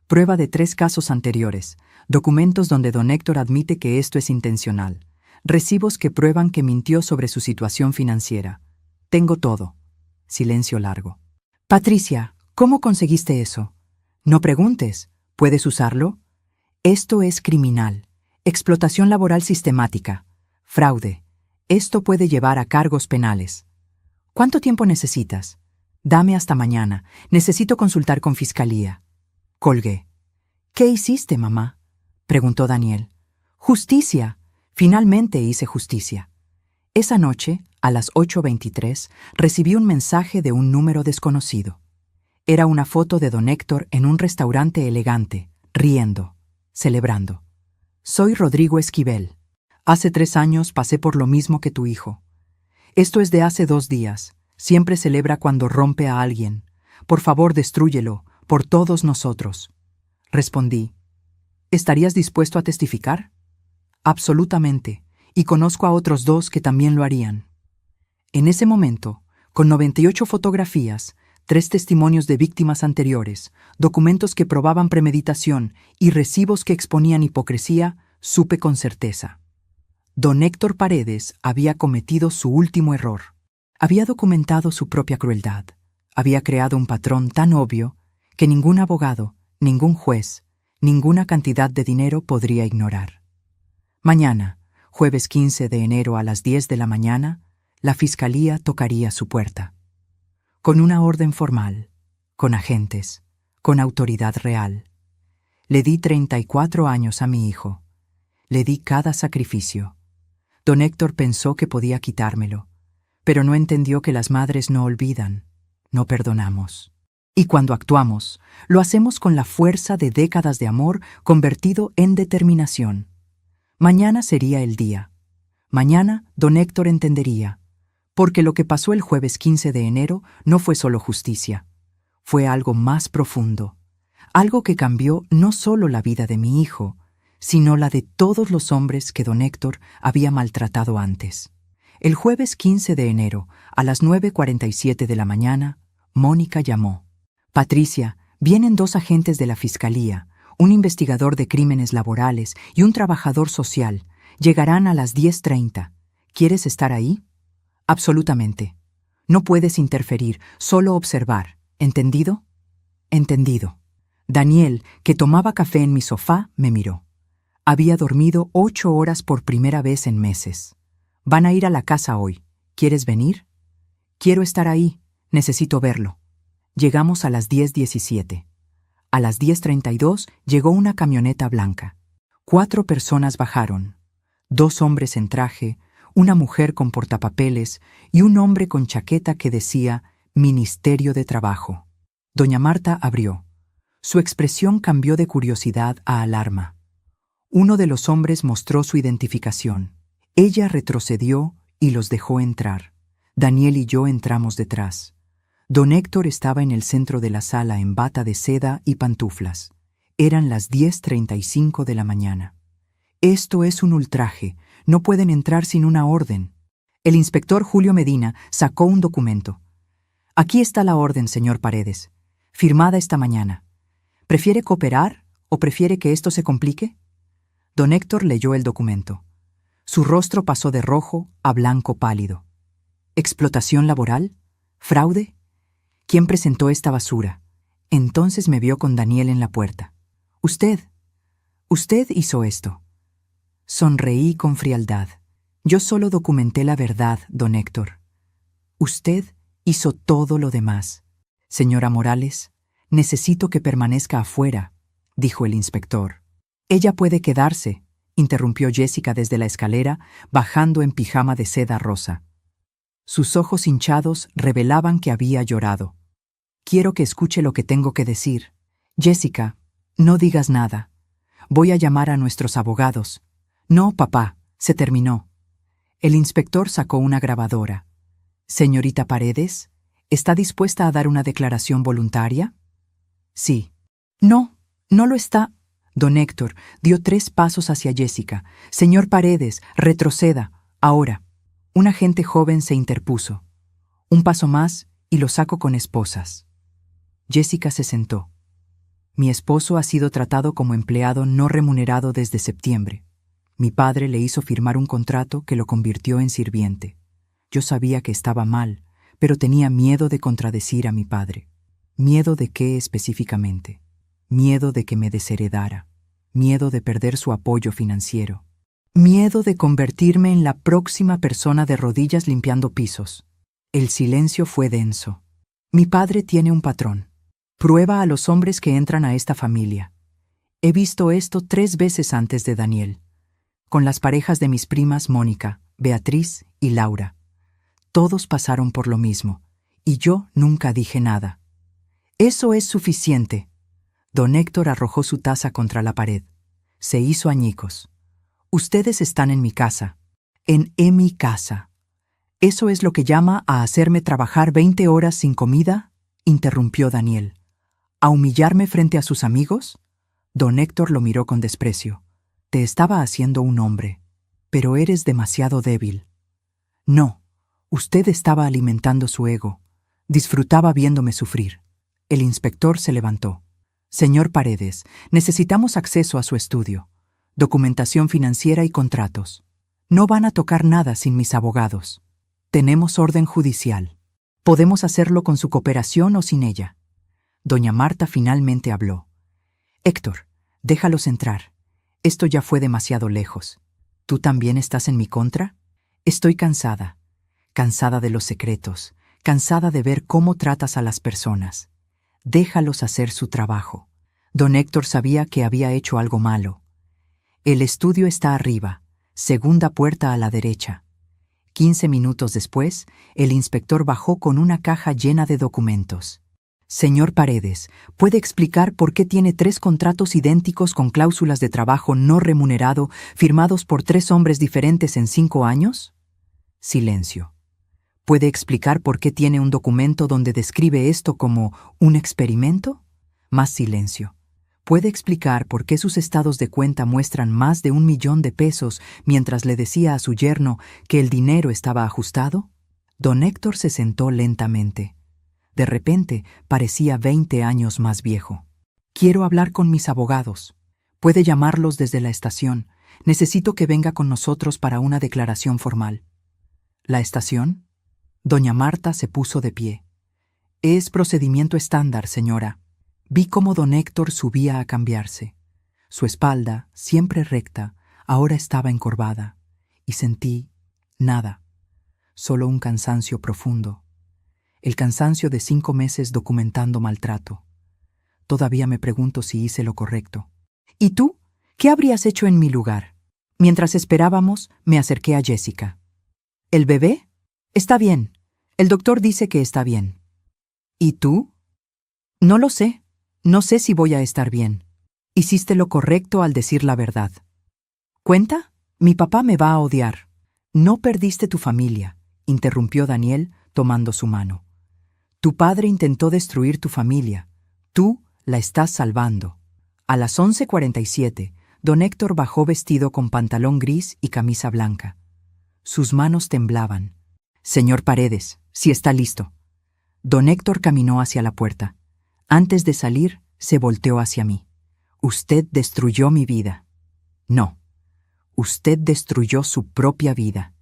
Prueba de 3 casos anteriores. Documentos donde don Héctor admite que esto es intencional. Recibos que prueban que mintió sobre su situación financiera. Tengo todo. Silencio largo. Patricia, ¿cómo conseguiste eso? No preguntes. ¿Puedes usarlo? Esto es criminal. Explotación laboral sistemática. Fraude. Esto puede llevar a cargos penales. ¿Cuánto tiempo necesitas? Dame hasta mañana. Necesito consultar con fiscalía. Colgué. ¿Qué hiciste, mamá? Preguntó Daniel. Justicia. Finalmente hice justicia. Esa noche, a las 8:23, recibí un mensaje de un número desconocido. Era una foto de don Héctor en un restaurante elegante, riendo, celebrando. Soy Rodrigo Esquivel. Hace 3 años pasé por lo mismo que tu hijo. Esto es de hace 2 días. Siempre celebra cuando rompe a alguien. Por favor, destrúyelo, por todos nosotros. Respondí. ¿Estarías dispuesto a testificar? Absolutamente, y conozco a otros 2 que también lo harían. En ese momento, con 98 fotografías, 3 testimonios de víctimas anteriores, documentos que probaban premeditación y recibos que exponían hipocresía, supe con certeza. Don Héctor Paredes había cometido su último error. Había documentado su propia crueldad. Había creado un patrón tan obvio que ningún abogado, ningún juez, ninguna cantidad de dinero podría ignorar. Mañana, jueves 15 de enero a las 10 de la mañana, la fiscalía tocaría su puerta. Con una orden formal, con agentes, con autoridad real. Le di 34 años a mi hijo. Le di cada sacrificio. Don Héctor pensó que podía quitármelo, pero no entendió que las madres no olvidan, no perdonamos. Y cuando actuamos, lo hacemos con la fuerza de décadas de amor convertido en determinación. Mañana sería el día. Mañana don Héctor entendería, porque lo que pasó el jueves 15 de enero no fue solo justicia, fue algo más profundo, algo que cambió no solo la vida de mi hijo, sino la de todos los hombres que don Héctor había maltratado antes. El jueves 15 de enero, a las 9:47 de la mañana, Mónica llamó. Patricia, vienen 2 agentes de la fiscalía, un investigador de crímenes laborales y un trabajador social. Llegarán a las 10:30. ¿Quieres estar ahí? Absolutamente. No puedes interferir, solo observar. ¿Entendido? Entendido. Daniel, que tomaba café en mi sofá, me miró. Había dormido 8 horas por primera vez en meses. Van a ir a la casa hoy. ¿Quieres venir? Quiero estar ahí. Necesito verlo. Llegamos a las 10:17. A las 10:32 llegó una camioneta blanca. 4 personas bajaron. 2 hombres en traje, una mujer con portapapeles y un hombre con chaqueta que decía Ministerio de Trabajo. Doña Marta abrió. Su expresión cambió de curiosidad a alarma. Uno de los hombres mostró su identificación. Ella retrocedió y los dejó entrar. Daniel y yo entramos detrás. Don Héctor estaba en el centro de la sala en bata de seda y pantuflas. Eran las 10:35 de la mañana. Esto es un ultraje. No pueden entrar sin una orden. El inspector Julio Medina sacó un documento. Aquí está la orden, señor Paredes, firmada esta mañana. ¿Prefiere cooperar o prefiere que esto se complique? Don Héctor leyó el documento. Su rostro pasó de rojo a blanco pálido. ¿Explotación laboral? ¿Fraude? ¿Quién presentó esta basura? Entonces me vio con Daniel en la puerta. Usted hizo esto. Sonreí con frialdad. Yo solo documenté la verdad, don Héctor. Usted hizo todo lo demás. Señora Morales, necesito que permanezca afuera, dijo el inspector. Ella puede quedarse, interrumpió Jessica desde la escalera, bajando en pijama de seda rosa. Sus ojos hinchados revelaban que había llorado. Quiero que escuche lo que tengo que decir. Jessica, no digas nada. Voy a llamar a nuestros abogados. No, papá, se terminó. El inspector sacó una grabadora. Señorita Paredes, ¿está dispuesta a dar una declaración voluntaria? Sí. No, no lo está. Don Héctor dio 3 pasos hacia Jessica. Señor Paredes, retroceda. Ahora. Un agente joven se interpuso. Un paso más y lo saco con esposas. Jessica se sentó. Mi esposo ha sido tratado como empleado no remunerado desde septiembre. Mi padre le hizo firmar un contrato que lo convirtió en sirviente. Yo sabía que estaba mal, pero tenía miedo de contradecir a mi padre. ¿Miedo de qué específicamente? Miedo de que me desheredara. Miedo de perder su apoyo financiero. Miedo de convertirme en la próxima persona de rodillas limpiando pisos. El silencio fue denso. Mi padre tiene un patrón. Prueba a los hombres que entran a esta familia. He visto esto 3 veces antes de Daniel. Con las parejas de mis primas Mónica, Beatriz y Laura. Todos pasaron por lo mismo, y yo nunca dije nada. Eso es suficiente. Don Héctor arrojó su taza contra la pared. Se hizo añicos. Ustedes están en mi casa. En mi casa. ¿Eso es lo que llama a hacerme trabajar 20 horas sin comida? Interrumpió Daniel. ¿A humillarme frente a sus amigos? Don Héctor lo miró con desprecio. Te estaba haciendo un hombre, pero eres demasiado débil. No, usted estaba alimentando su ego. Disfrutaba viéndome sufrir. El inspector se levantó. Señor Paredes, necesitamos acceso a su estudio, documentación financiera y contratos. No van a tocar nada sin mis abogados. Tenemos orden judicial. Podemos hacerlo con su cooperación o sin ella. Doña Marta finalmente habló. Héctor, déjalos entrar. Esto ya fue demasiado lejos. ¿Tú también estás en mi contra? Estoy cansada. Cansada de los secretos. Cansada de ver cómo tratas a las personas. Déjalos hacer su trabajo. Don Héctor sabía que había hecho algo malo. El estudio está arriba, segunda puerta a la derecha. 15 minutos después, el inspector bajó con una caja llena de documentos. Señor Paredes, ¿puede explicar por qué tiene 3 contratos idénticos con cláusulas de trabajo no remunerado firmados por 3 hombres diferentes en 5 años? Silencio. ¿Puede explicar por qué tiene un documento donde describe esto como un experimento? Más silencio. ¿Puede explicar por qué sus estados de cuenta muestran más de 1 millón de pesos mientras le decía a su yerno que el dinero estaba ajustado? Don Héctor se sentó lentamente. De repente, parecía 20 años más viejo. Quiero hablar con mis abogados. Puede llamarlos desde la estación. Necesito que venga con nosotros para una declaración formal. ¿La estación? Doña Marta se puso de pie. Es procedimiento estándar, señora. Vi cómo don Héctor subía a cambiarse. Su espalda, siempre recta, ahora estaba encorvada. Y sentí nada. Solo un cansancio profundo. El cansancio de 5 meses documentando maltrato. Todavía me pregunto si hice lo correcto. ¿Y tú? ¿Qué habrías hecho en mi lugar? Mientras esperábamos, me acerqué a Jessica. ¿El bebé? Está bien. El doctor dice que está bien. ¿Y tú? No lo sé. No sé si voy a estar bien. Hiciste lo correcto al decir la verdad. ¿Cuenta? Mi papá me va a odiar. No perdiste tu familia, interrumpió Daniel, tomando su mano. Tu padre intentó destruir tu familia. Tú la estás salvando. A las 11:47, don Héctor bajó vestido con pantalón gris y camisa blanca. Sus manos temblaban. Señor Paredes, si está listo. Don Héctor caminó hacia la puerta. Antes de salir, se volteó hacia mí. Usted destruyó mi vida. No. Usted destruyó su propia vida.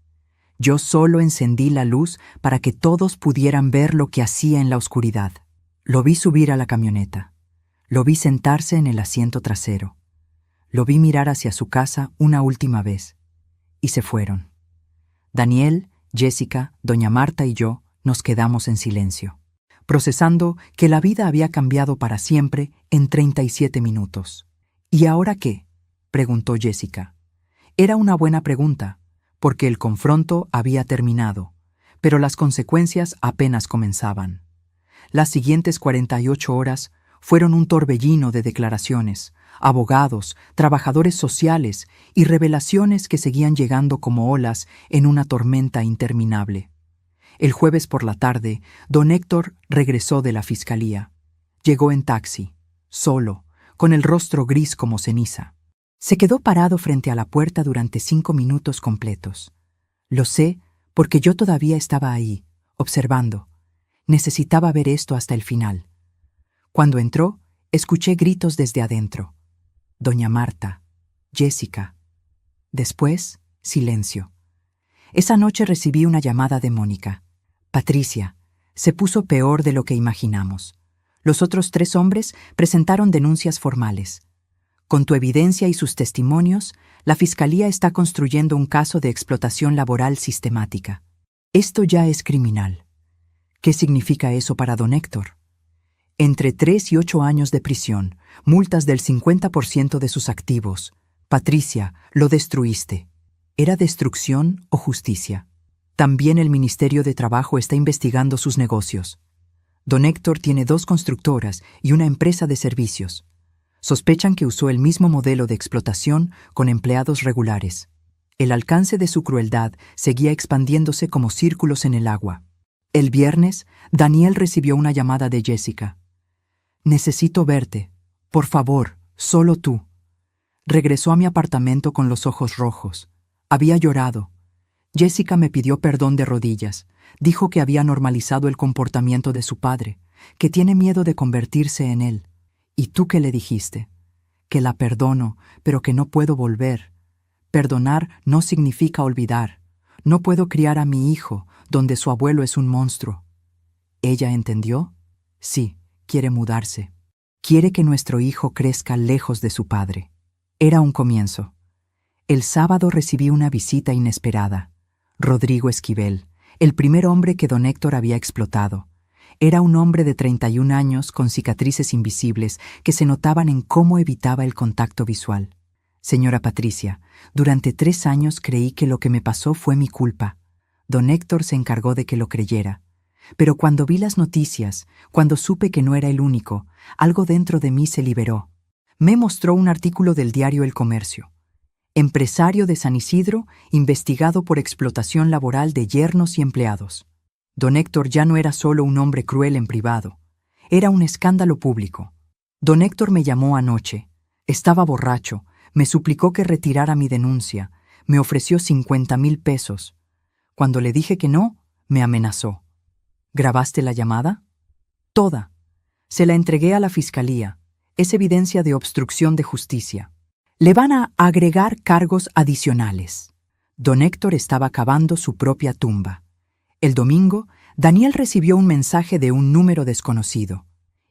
Yo solo encendí la luz para que todos pudieran ver lo que hacía en la oscuridad. Lo vi subir a la camioneta. Lo vi sentarse en el asiento trasero. Lo vi mirar hacia su casa una última vez. Y se fueron. Daniel, Jessica, doña Marta y yo nos quedamos en silencio, procesando que la vida había cambiado para siempre en 37 minutos. ¿Y ahora qué?, preguntó Jessica. Era una buena pregunta, porque el confronto había terminado, pero las consecuencias apenas comenzaban. Las siguientes 48 horas fueron un torbellino de declaraciones, abogados, trabajadores sociales y revelaciones que seguían llegando como olas en una tormenta interminable. El jueves por la tarde, don Héctor regresó de la fiscalía. Llegó en taxi, solo, con el rostro gris como ceniza. Se quedó parado frente a la puerta durante 5 minutos completos. Lo sé porque yo todavía estaba ahí, observando. Necesitaba ver esto hasta el final. Cuando entró, escuché gritos desde adentro. Doña Marta, Jessica. Después, silencio. Esa noche recibí una llamada de Mónica. Patricia, se puso peor de lo que imaginamos. Los otros 3 hombres presentaron denuncias formales. Con tu evidencia y sus testimonios, la Fiscalía está construyendo un caso de explotación laboral sistemática. Esto ya es criminal. ¿Qué significa eso para don Héctor? Entre 3 y 8 años de prisión, multas del 50% de sus activos. Patricia, lo destruiste. ¿Era destrucción o justicia? También el Ministerio de Trabajo está investigando sus negocios. Don Héctor tiene 2 constructoras y una empresa de servicios. Sospechan que usó el mismo modelo de explotación con empleados regulares. El alcance de su crueldad seguía expandiéndose como círculos en el agua. El viernes, Daniel recibió una llamada de Jessica. Necesito verte. Por favor, solo tú. Regresó a mi apartamento con los ojos rojos. Había llorado. Jessica me pidió perdón de rodillas. Dijo que había normalizado el comportamiento de su padre, que tiene miedo de convertirse en él. ¿Y tú qué le dijiste? Que la perdono, pero que no puedo volver. Perdonar no significa olvidar. No puedo criar a mi hijo, donde su abuelo es un monstruo. ¿Ella entendió? Sí, quiere mudarse. Quiere que nuestro hijo crezca lejos de su padre. Era un comienzo. El sábado recibí una visita inesperada. Rodrigo Esquivel, el primer hombre que don Héctor había explotado. Era un hombre de 31 años con cicatrices invisibles que se notaban en cómo evitaba el contacto visual. Señora Patricia, durante 3 años creí que lo que me pasó fue mi culpa. Don Héctor se encargó de que lo creyera. Pero cuando vi las noticias, cuando supe que no era el único, algo dentro de mí se liberó. Me mostró un artículo del diario El Comercio. Empresario de San Isidro, investigado por explotación laboral de yernos y empleados. Don Héctor ya no era solo un hombre cruel en privado. Era un escándalo público. Don Héctor me llamó anoche. Estaba borracho. Me suplicó que retirara mi denuncia. Me ofreció 50,000 pesos. Cuando le dije que no, me amenazó. ¿Grabaste la llamada? Toda. Se la entregué a la Fiscalía. Es evidencia de obstrucción de justicia. Le van a agregar cargos adicionales. Don Héctor estaba cavando su propia tumba. El domingo, Daniel recibió un mensaje de un número desconocido.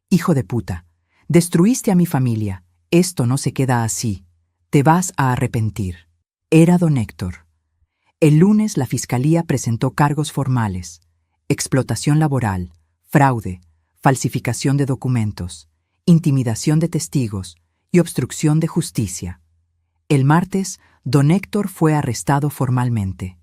Hijo de puta, destruiste a mi familia. Esto no se queda así. Te vas a arrepentir. Era don Héctor. El lunes la Fiscalía presentó cargos formales: explotación laboral, fraude, falsificación de documentos, intimidación de testigos y obstrucción de justicia. El martes, don Héctor fue arrestado formalmente,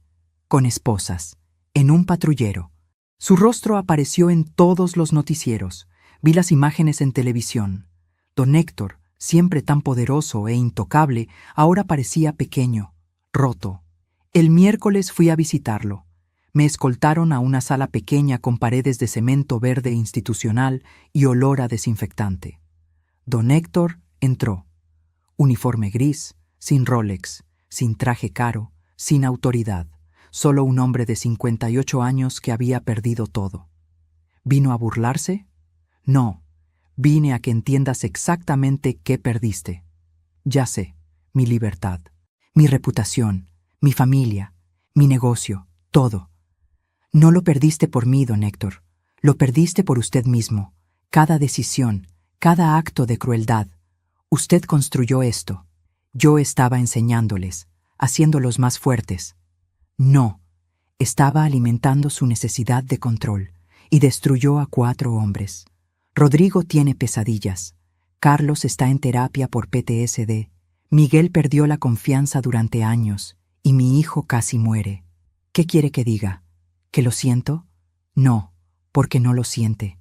con esposas, en un patrullero. Su rostro apareció en todos los noticieros. Vi las imágenes en televisión. Don Héctor, siempre tan poderoso e intocable, ahora parecía pequeño, roto. El miércoles fui a visitarlo. Me escoltaron a una sala pequeña con paredes de cemento verde institucional y olor a desinfectante. Don Héctor entró. Uniforme gris, sin Rolex, sin traje caro, sin autoridad. Solo un hombre de 58 años que había perdido todo. ¿Vino a burlarse? No, vine a que entiendas exactamente qué perdiste. Ya sé, mi libertad, mi reputación, mi familia, mi negocio, todo. No lo perdiste por mí, don Héctor. Lo perdiste por usted mismo. Cada decisión, cada acto de crueldad. Usted construyó esto. Yo estaba enseñándoles, haciéndolos más fuertes. No, estaba alimentando su necesidad de control y destruyó a 4 hombres. Rodrigo tiene pesadillas. Carlos está en terapia por PTSD. Miguel perdió la confianza durante años y mi hijo casi muere. ¿Qué quiere que diga? ¿Que lo siento? No, porque no lo siente.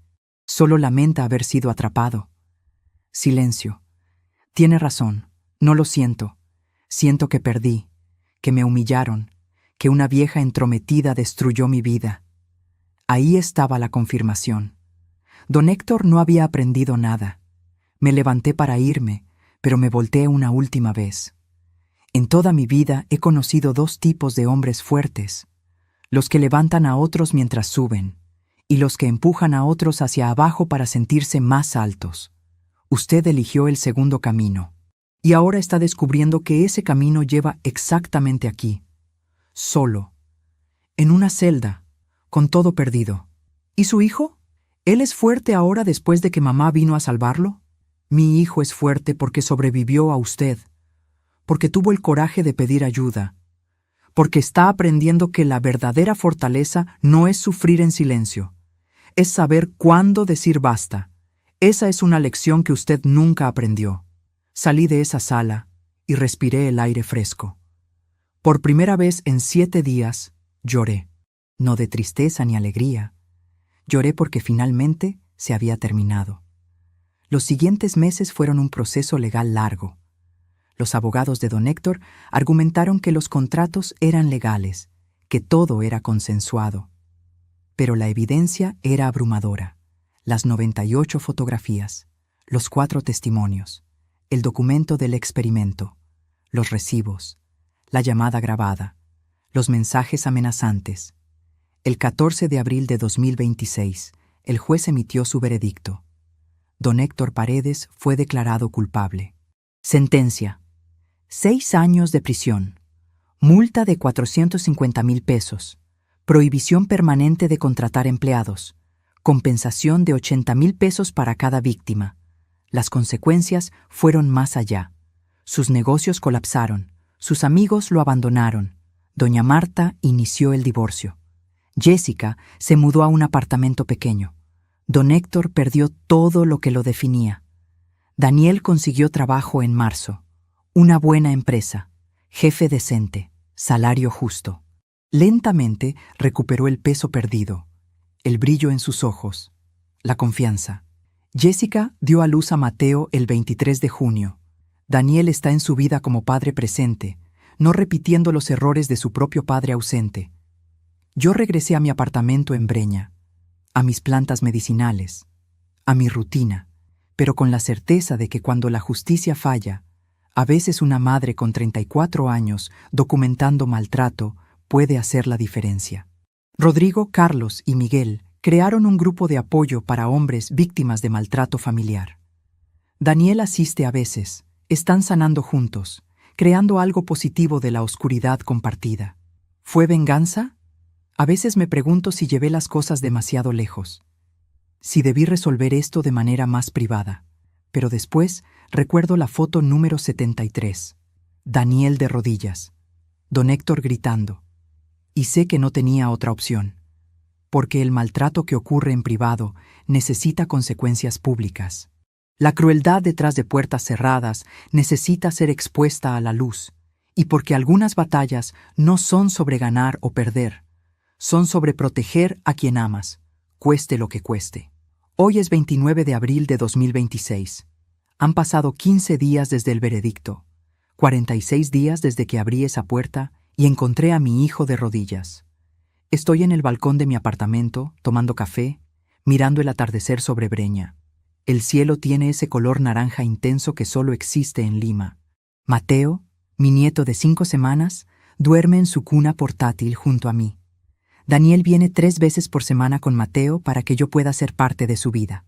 Solo lamenta haber sido atrapado. Silencio. Tiene razón, no lo siento. Siento que perdí, que me humillaron, que una vieja entrometida destruyó mi vida. Ahí estaba la confirmación. Don Héctor no había aprendido nada. Me levanté para irme, pero me volteé una última vez. En toda mi vida he conocido 2 tipos de hombres fuertes: los que levantan a otros mientras suben, y los que empujan a otros hacia abajo para sentirse más altos. Usted eligió el segundo camino, y ahora está descubriendo que ese camino lleva exactamente aquí, solo, en una celda, con todo perdido. ¿Y su hijo? ¿Él es fuerte ahora después de que mamá vino a salvarlo? Mi hijo es fuerte porque sobrevivió a usted, porque tuvo el coraje de pedir ayuda, porque está aprendiendo que la verdadera fortaleza no es sufrir en silencio, es saber cuándo decir basta. Esa es una lección que usted nunca aprendió. Salí de esa sala y respiré el aire fresco. Por primera vez en 7 días, lloré. No de tristeza ni alegría. Lloré porque finalmente se había terminado. Los siguientes meses fueron un proceso legal largo. Los abogados de don Héctor argumentaron que los contratos eran legales, que todo era consensuado. Pero la evidencia era abrumadora. Las 98 fotografías, los 4 testimonios, el documento del experimento, los recibos, la llamada grabada, los mensajes amenazantes. El 14 de abril de 2026, el juez emitió su veredicto. Don Héctor Paredes fue declarado culpable. Sentencia: 6 años de prisión, multa de 450,000 pesos, prohibición permanente de contratar empleados, compensación de 80,000 pesos para cada víctima. Las consecuencias fueron más allá. Sus negocios colapsaron, sus amigos lo abandonaron. Doña Marta inició el divorcio. Jessica se mudó a un apartamento pequeño. Don Héctor perdió todo lo que lo definía. Daniel consiguió trabajo en marzo. Una buena empresa, jefe decente, salario justo. Lentamente recuperó el peso perdido, el brillo en sus ojos, la confianza. Jessica dio a luz a Mateo el 23 de junio. Daniel está en su vida como padre presente, no repitiendo los errores de su propio padre ausente. Yo regresé a mi apartamento en Breña, a mis plantas medicinales, a mi rutina, pero con la certeza de que cuando la justicia falla, a veces una madre con 34 años documentando maltrato puede hacer la diferencia. Rodrigo, Carlos y Miguel crearon un grupo de apoyo para hombres víctimas de maltrato familiar. Daniel asiste a veces, están sanando juntos, creando algo positivo de la oscuridad compartida. ¿Fue venganza? A veces me pregunto si llevé las cosas demasiado lejos, si debí resolver esto de manera más privada. Pero después recuerdo la foto número 73, Daniel de rodillas, don Héctor gritando, y sé que no tenía otra opción, porque el maltrato que ocurre en privado necesita consecuencias públicas. La crueldad detrás de puertas cerradas necesita ser expuesta a la luz, y porque algunas batallas no son sobre ganar o perder, son sobre proteger a quien amas, cueste lo que cueste. Hoy es 29 de abril de 2026. Han pasado 15 días desde el veredicto, 46 días desde que abrí esa puerta y encontré a mi hijo de rodillas. Estoy en el balcón de mi apartamento, tomando café, mirando el atardecer sobre Breña. El cielo tiene ese color naranja intenso que solo existe en Lima. Mateo, mi nieto de 5 semanas, duerme en su cuna portátil junto a mí. Daniel viene 3 veces por semana con Mateo para que yo pueda ser parte de su vida.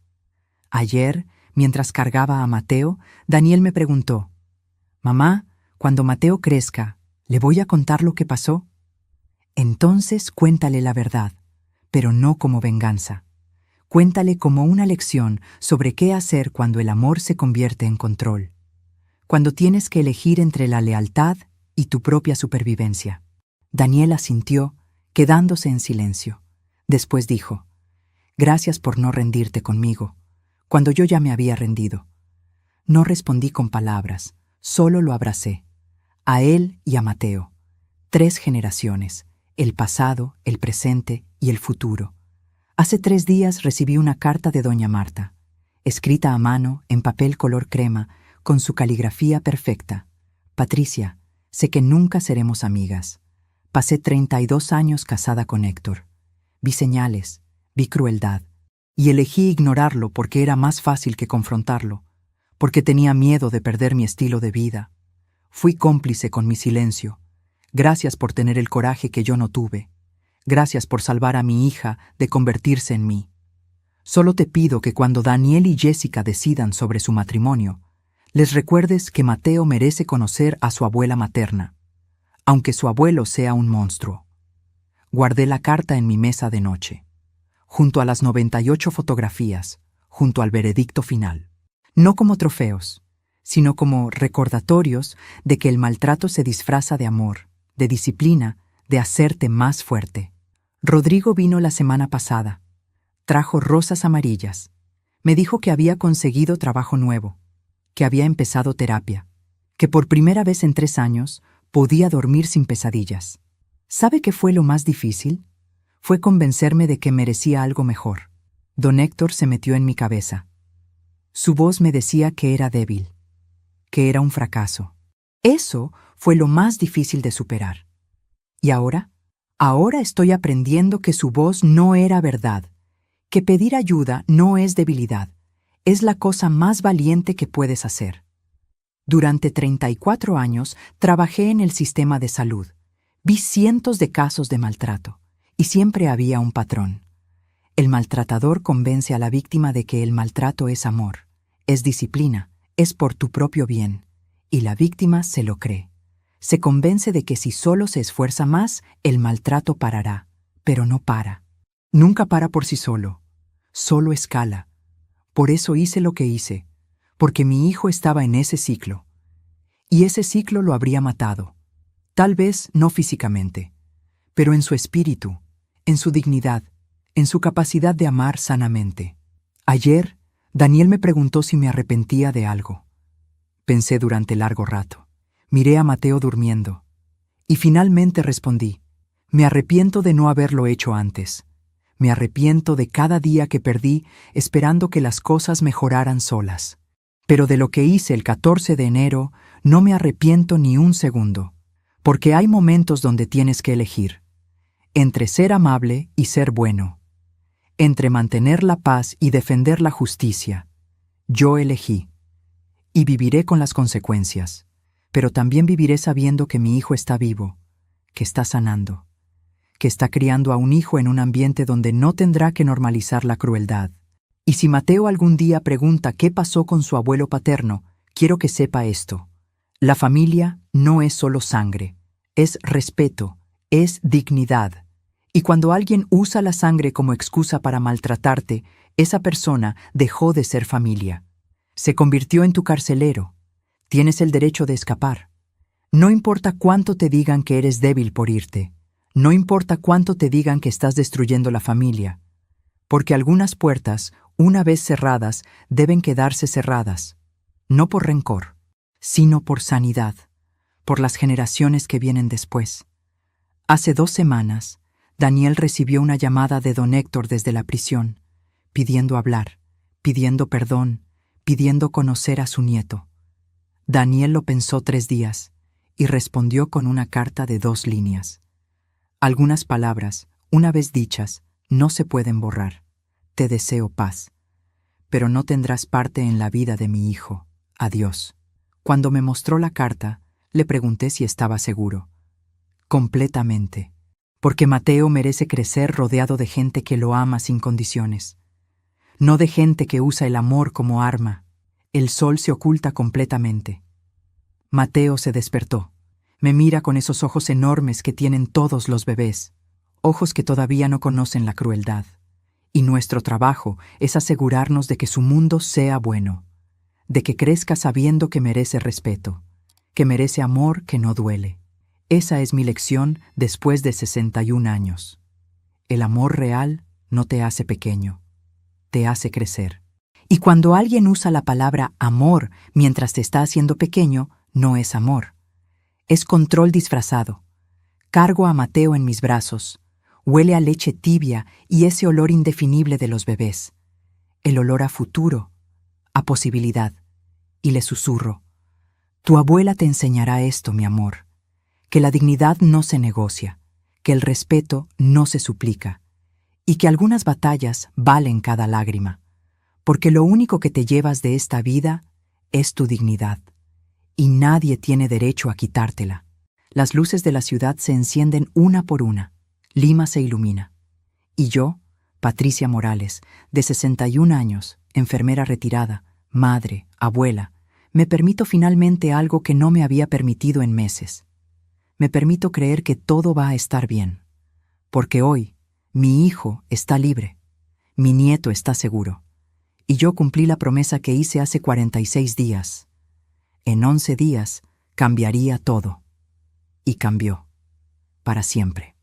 Ayer, mientras cargaba a Mateo, Daniel me preguntó: «Mamá, cuando Mateo crezca, ¿le voy a contar lo que pasó?». Entonces cuéntale la verdad, pero no como venganza. Cuéntale como una lección sobre qué hacer cuando el amor se convierte en control. Cuando tienes que elegir entre la lealtad y tu propia supervivencia. Daniel asintió, quedándose en silencio. Después dijo: «Gracias por no rendirte conmigo, cuando yo ya me había rendido». No respondí con palabras, solo lo abracé. A él y a Mateo. 3 generaciones, el pasado, el presente y el futuro. Hace 3 días recibí una carta de doña Marta, escrita a mano, en papel color crema, con su caligrafía perfecta. «Patricia, sé que nunca seremos amigas. Pasé 32 años casada con Héctor. Vi señales, vi crueldad, y elegí ignorarlo porque era más fácil que confrontarlo, porque tenía miedo de perder mi estilo de vida. Fui cómplice con mi silencio. Gracias por tener el coraje que yo no tuve. Gracias por salvar a mi hija de convertirse en mí. Solo te pido que cuando Daniel y Jessica decidan sobre su matrimonio, les recuerdes que Mateo merece conocer a su abuela materna, aunque su abuelo sea un monstruo». Guardé la carta en mi mesa de noche, junto a las 98 fotografías, junto al veredicto final. No como trofeos, sino como recordatorios de que el maltrato se disfraza de amor, de disciplina, de hacerte más fuerte. Rodrigo vino la semana pasada. Trajo rosas amarillas. Me dijo que había conseguido trabajo nuevo, que había empezado terapia, que por primera vez en 3 años podía dormir sin pesadillas. ¿Sabe qué fue lo más difícil? Fue convencerme de que merecía algo mejor. Don Héctor se metió en mi cabeza. Su voz me decía que era débil, que era un fracaso. Eso fue lo más difícil de superar. ¿Y ahora? Ahora estoy aprendiendo que su voz no era verdad, que pedir ayuda no es debilidad, es la cosa más valiente que puedes hacer. Durante 34 años trabajé en el sistema de salud. Vi cientos de casos de maltrato, y siempre había un patrón. El maltratador convence a la víctima de que el maltrato es amor, es disciplina, es por tu propio bien, y la víctima se lo cree. Se convence de que si solo se esfuerza más, el maltrato parará, pero no para. Nunca para por sí solo, solo escala. Por eso hice lo que hice, porque mi hijo estaba en ese ciclo. Y ese ciclo lo habría matado. Tal vez no físicamente, pero en su espíritu, en su dignidad, en su capacidad de amar sanamente. Ayer, Daniel me preguntó si me arrepentía de algo. Pensé durante largo rato. Miré a Mateo durmiendo. Y finalmente respondí: me arrepiento de no haberlo hecho antes. Me arrepiento de cada día que perdí esperando que las cosas mejoraran solas. Pero de lo que hice el 14 de enero, no me arrepiento ni un segundo. Porque hay momentos donde tienes que elegir. Entre ser amable y ser bueno. Entre mantener la paz y defender la justicia. Yo elegí. Y viviré con las consecuencias. Pero también viviré sabiendo que mi hijo está vivo, que está sanando, que está criando a un hijo en un ambiente donde no tendrá que normalizar la crueldad. Y si Mateo algún día pregunta qué pasó con su abuelo paterno, quiero que sepa esto. La familia no es solo sangre, es respeto, es dignidad. Y cuando alguien usa la sangre como excusa para maltratarte, esa persona dejó de ser familia. Se convirtió en tu carcelero. Tienes el derecho de escapar. No importa cuánto te digan que eres débil por irte. No importa cuánto te digan que estás destruyendo la familia. Porque algunas puertas, una vez cerradas, deben quedarse cerradas. No por rencor, sino por sanidad, por las generaciones que vienen después. Hace 2 semanas, Daniel recibió una llamada de don Héctor desde la prisión, pidiendo hablar, pidiendo perdón, pidiendo conocer a su nieto. Daniel lo pensó 3 días, y respondió con una carta de 2 líneas. Algunas palabras, una vez dichas, no se pueden borrar. Te deseo paz, pero no tendrás parte en la vida de mi hijo. Adiós. Cuando me mostró la carta, le pregunté si estaba seguro. Completamente, porque Mateo merece crecer rodeado de gente que lo ama sin condiciones, no de gente que usa el amor como arma. El sol se oculta completamente. Mateo se despertó. Me mira con esos ojos enormes que tienen todos los bebés, ojos que todavía no conocen la crueldad. Y nuestro trabajo es asegurarnos de que su mundo sea bueno, de que crezca sabiendo que merece respeto, que merece amor que no duele. Esa es mi lección después de 61 años. El amor real no te hace pequeño, te hace crecer. Y cuando alguien usa la palabra amor mientras te está haciendo pequeño, no es amor. Es control disfrazado. Cargo a Mateo en mis brazos. Huele a leche tibia y ese olor indefinible de los bebés. El olor a futuro, a posibilidad. Y le susurro: tu abuela te enseñará esto, mi amor. Que la dignidad no se negocia, que el respeto no se suplica, y que algunas batallas valen cada lágrima, porque lo único que te llevas de esta vida es tu dignidad, y nadie tiene derecho a quitártela. Las luces de la ciudad se encienden una por una, Lima se ilumina, y yo, Patricia Morales, de 61 años, enfermera retirada, madre, abuela, me permito finalmente algo que no me había permitido en meses. Me permito creer que todo va a estar bien, porque hoy mi hijo está libre, mi nieto está seguro, y yo cumplí la promesa que hice hace 46 días. En 11 días cambiaría todo, y cambió, para siempre.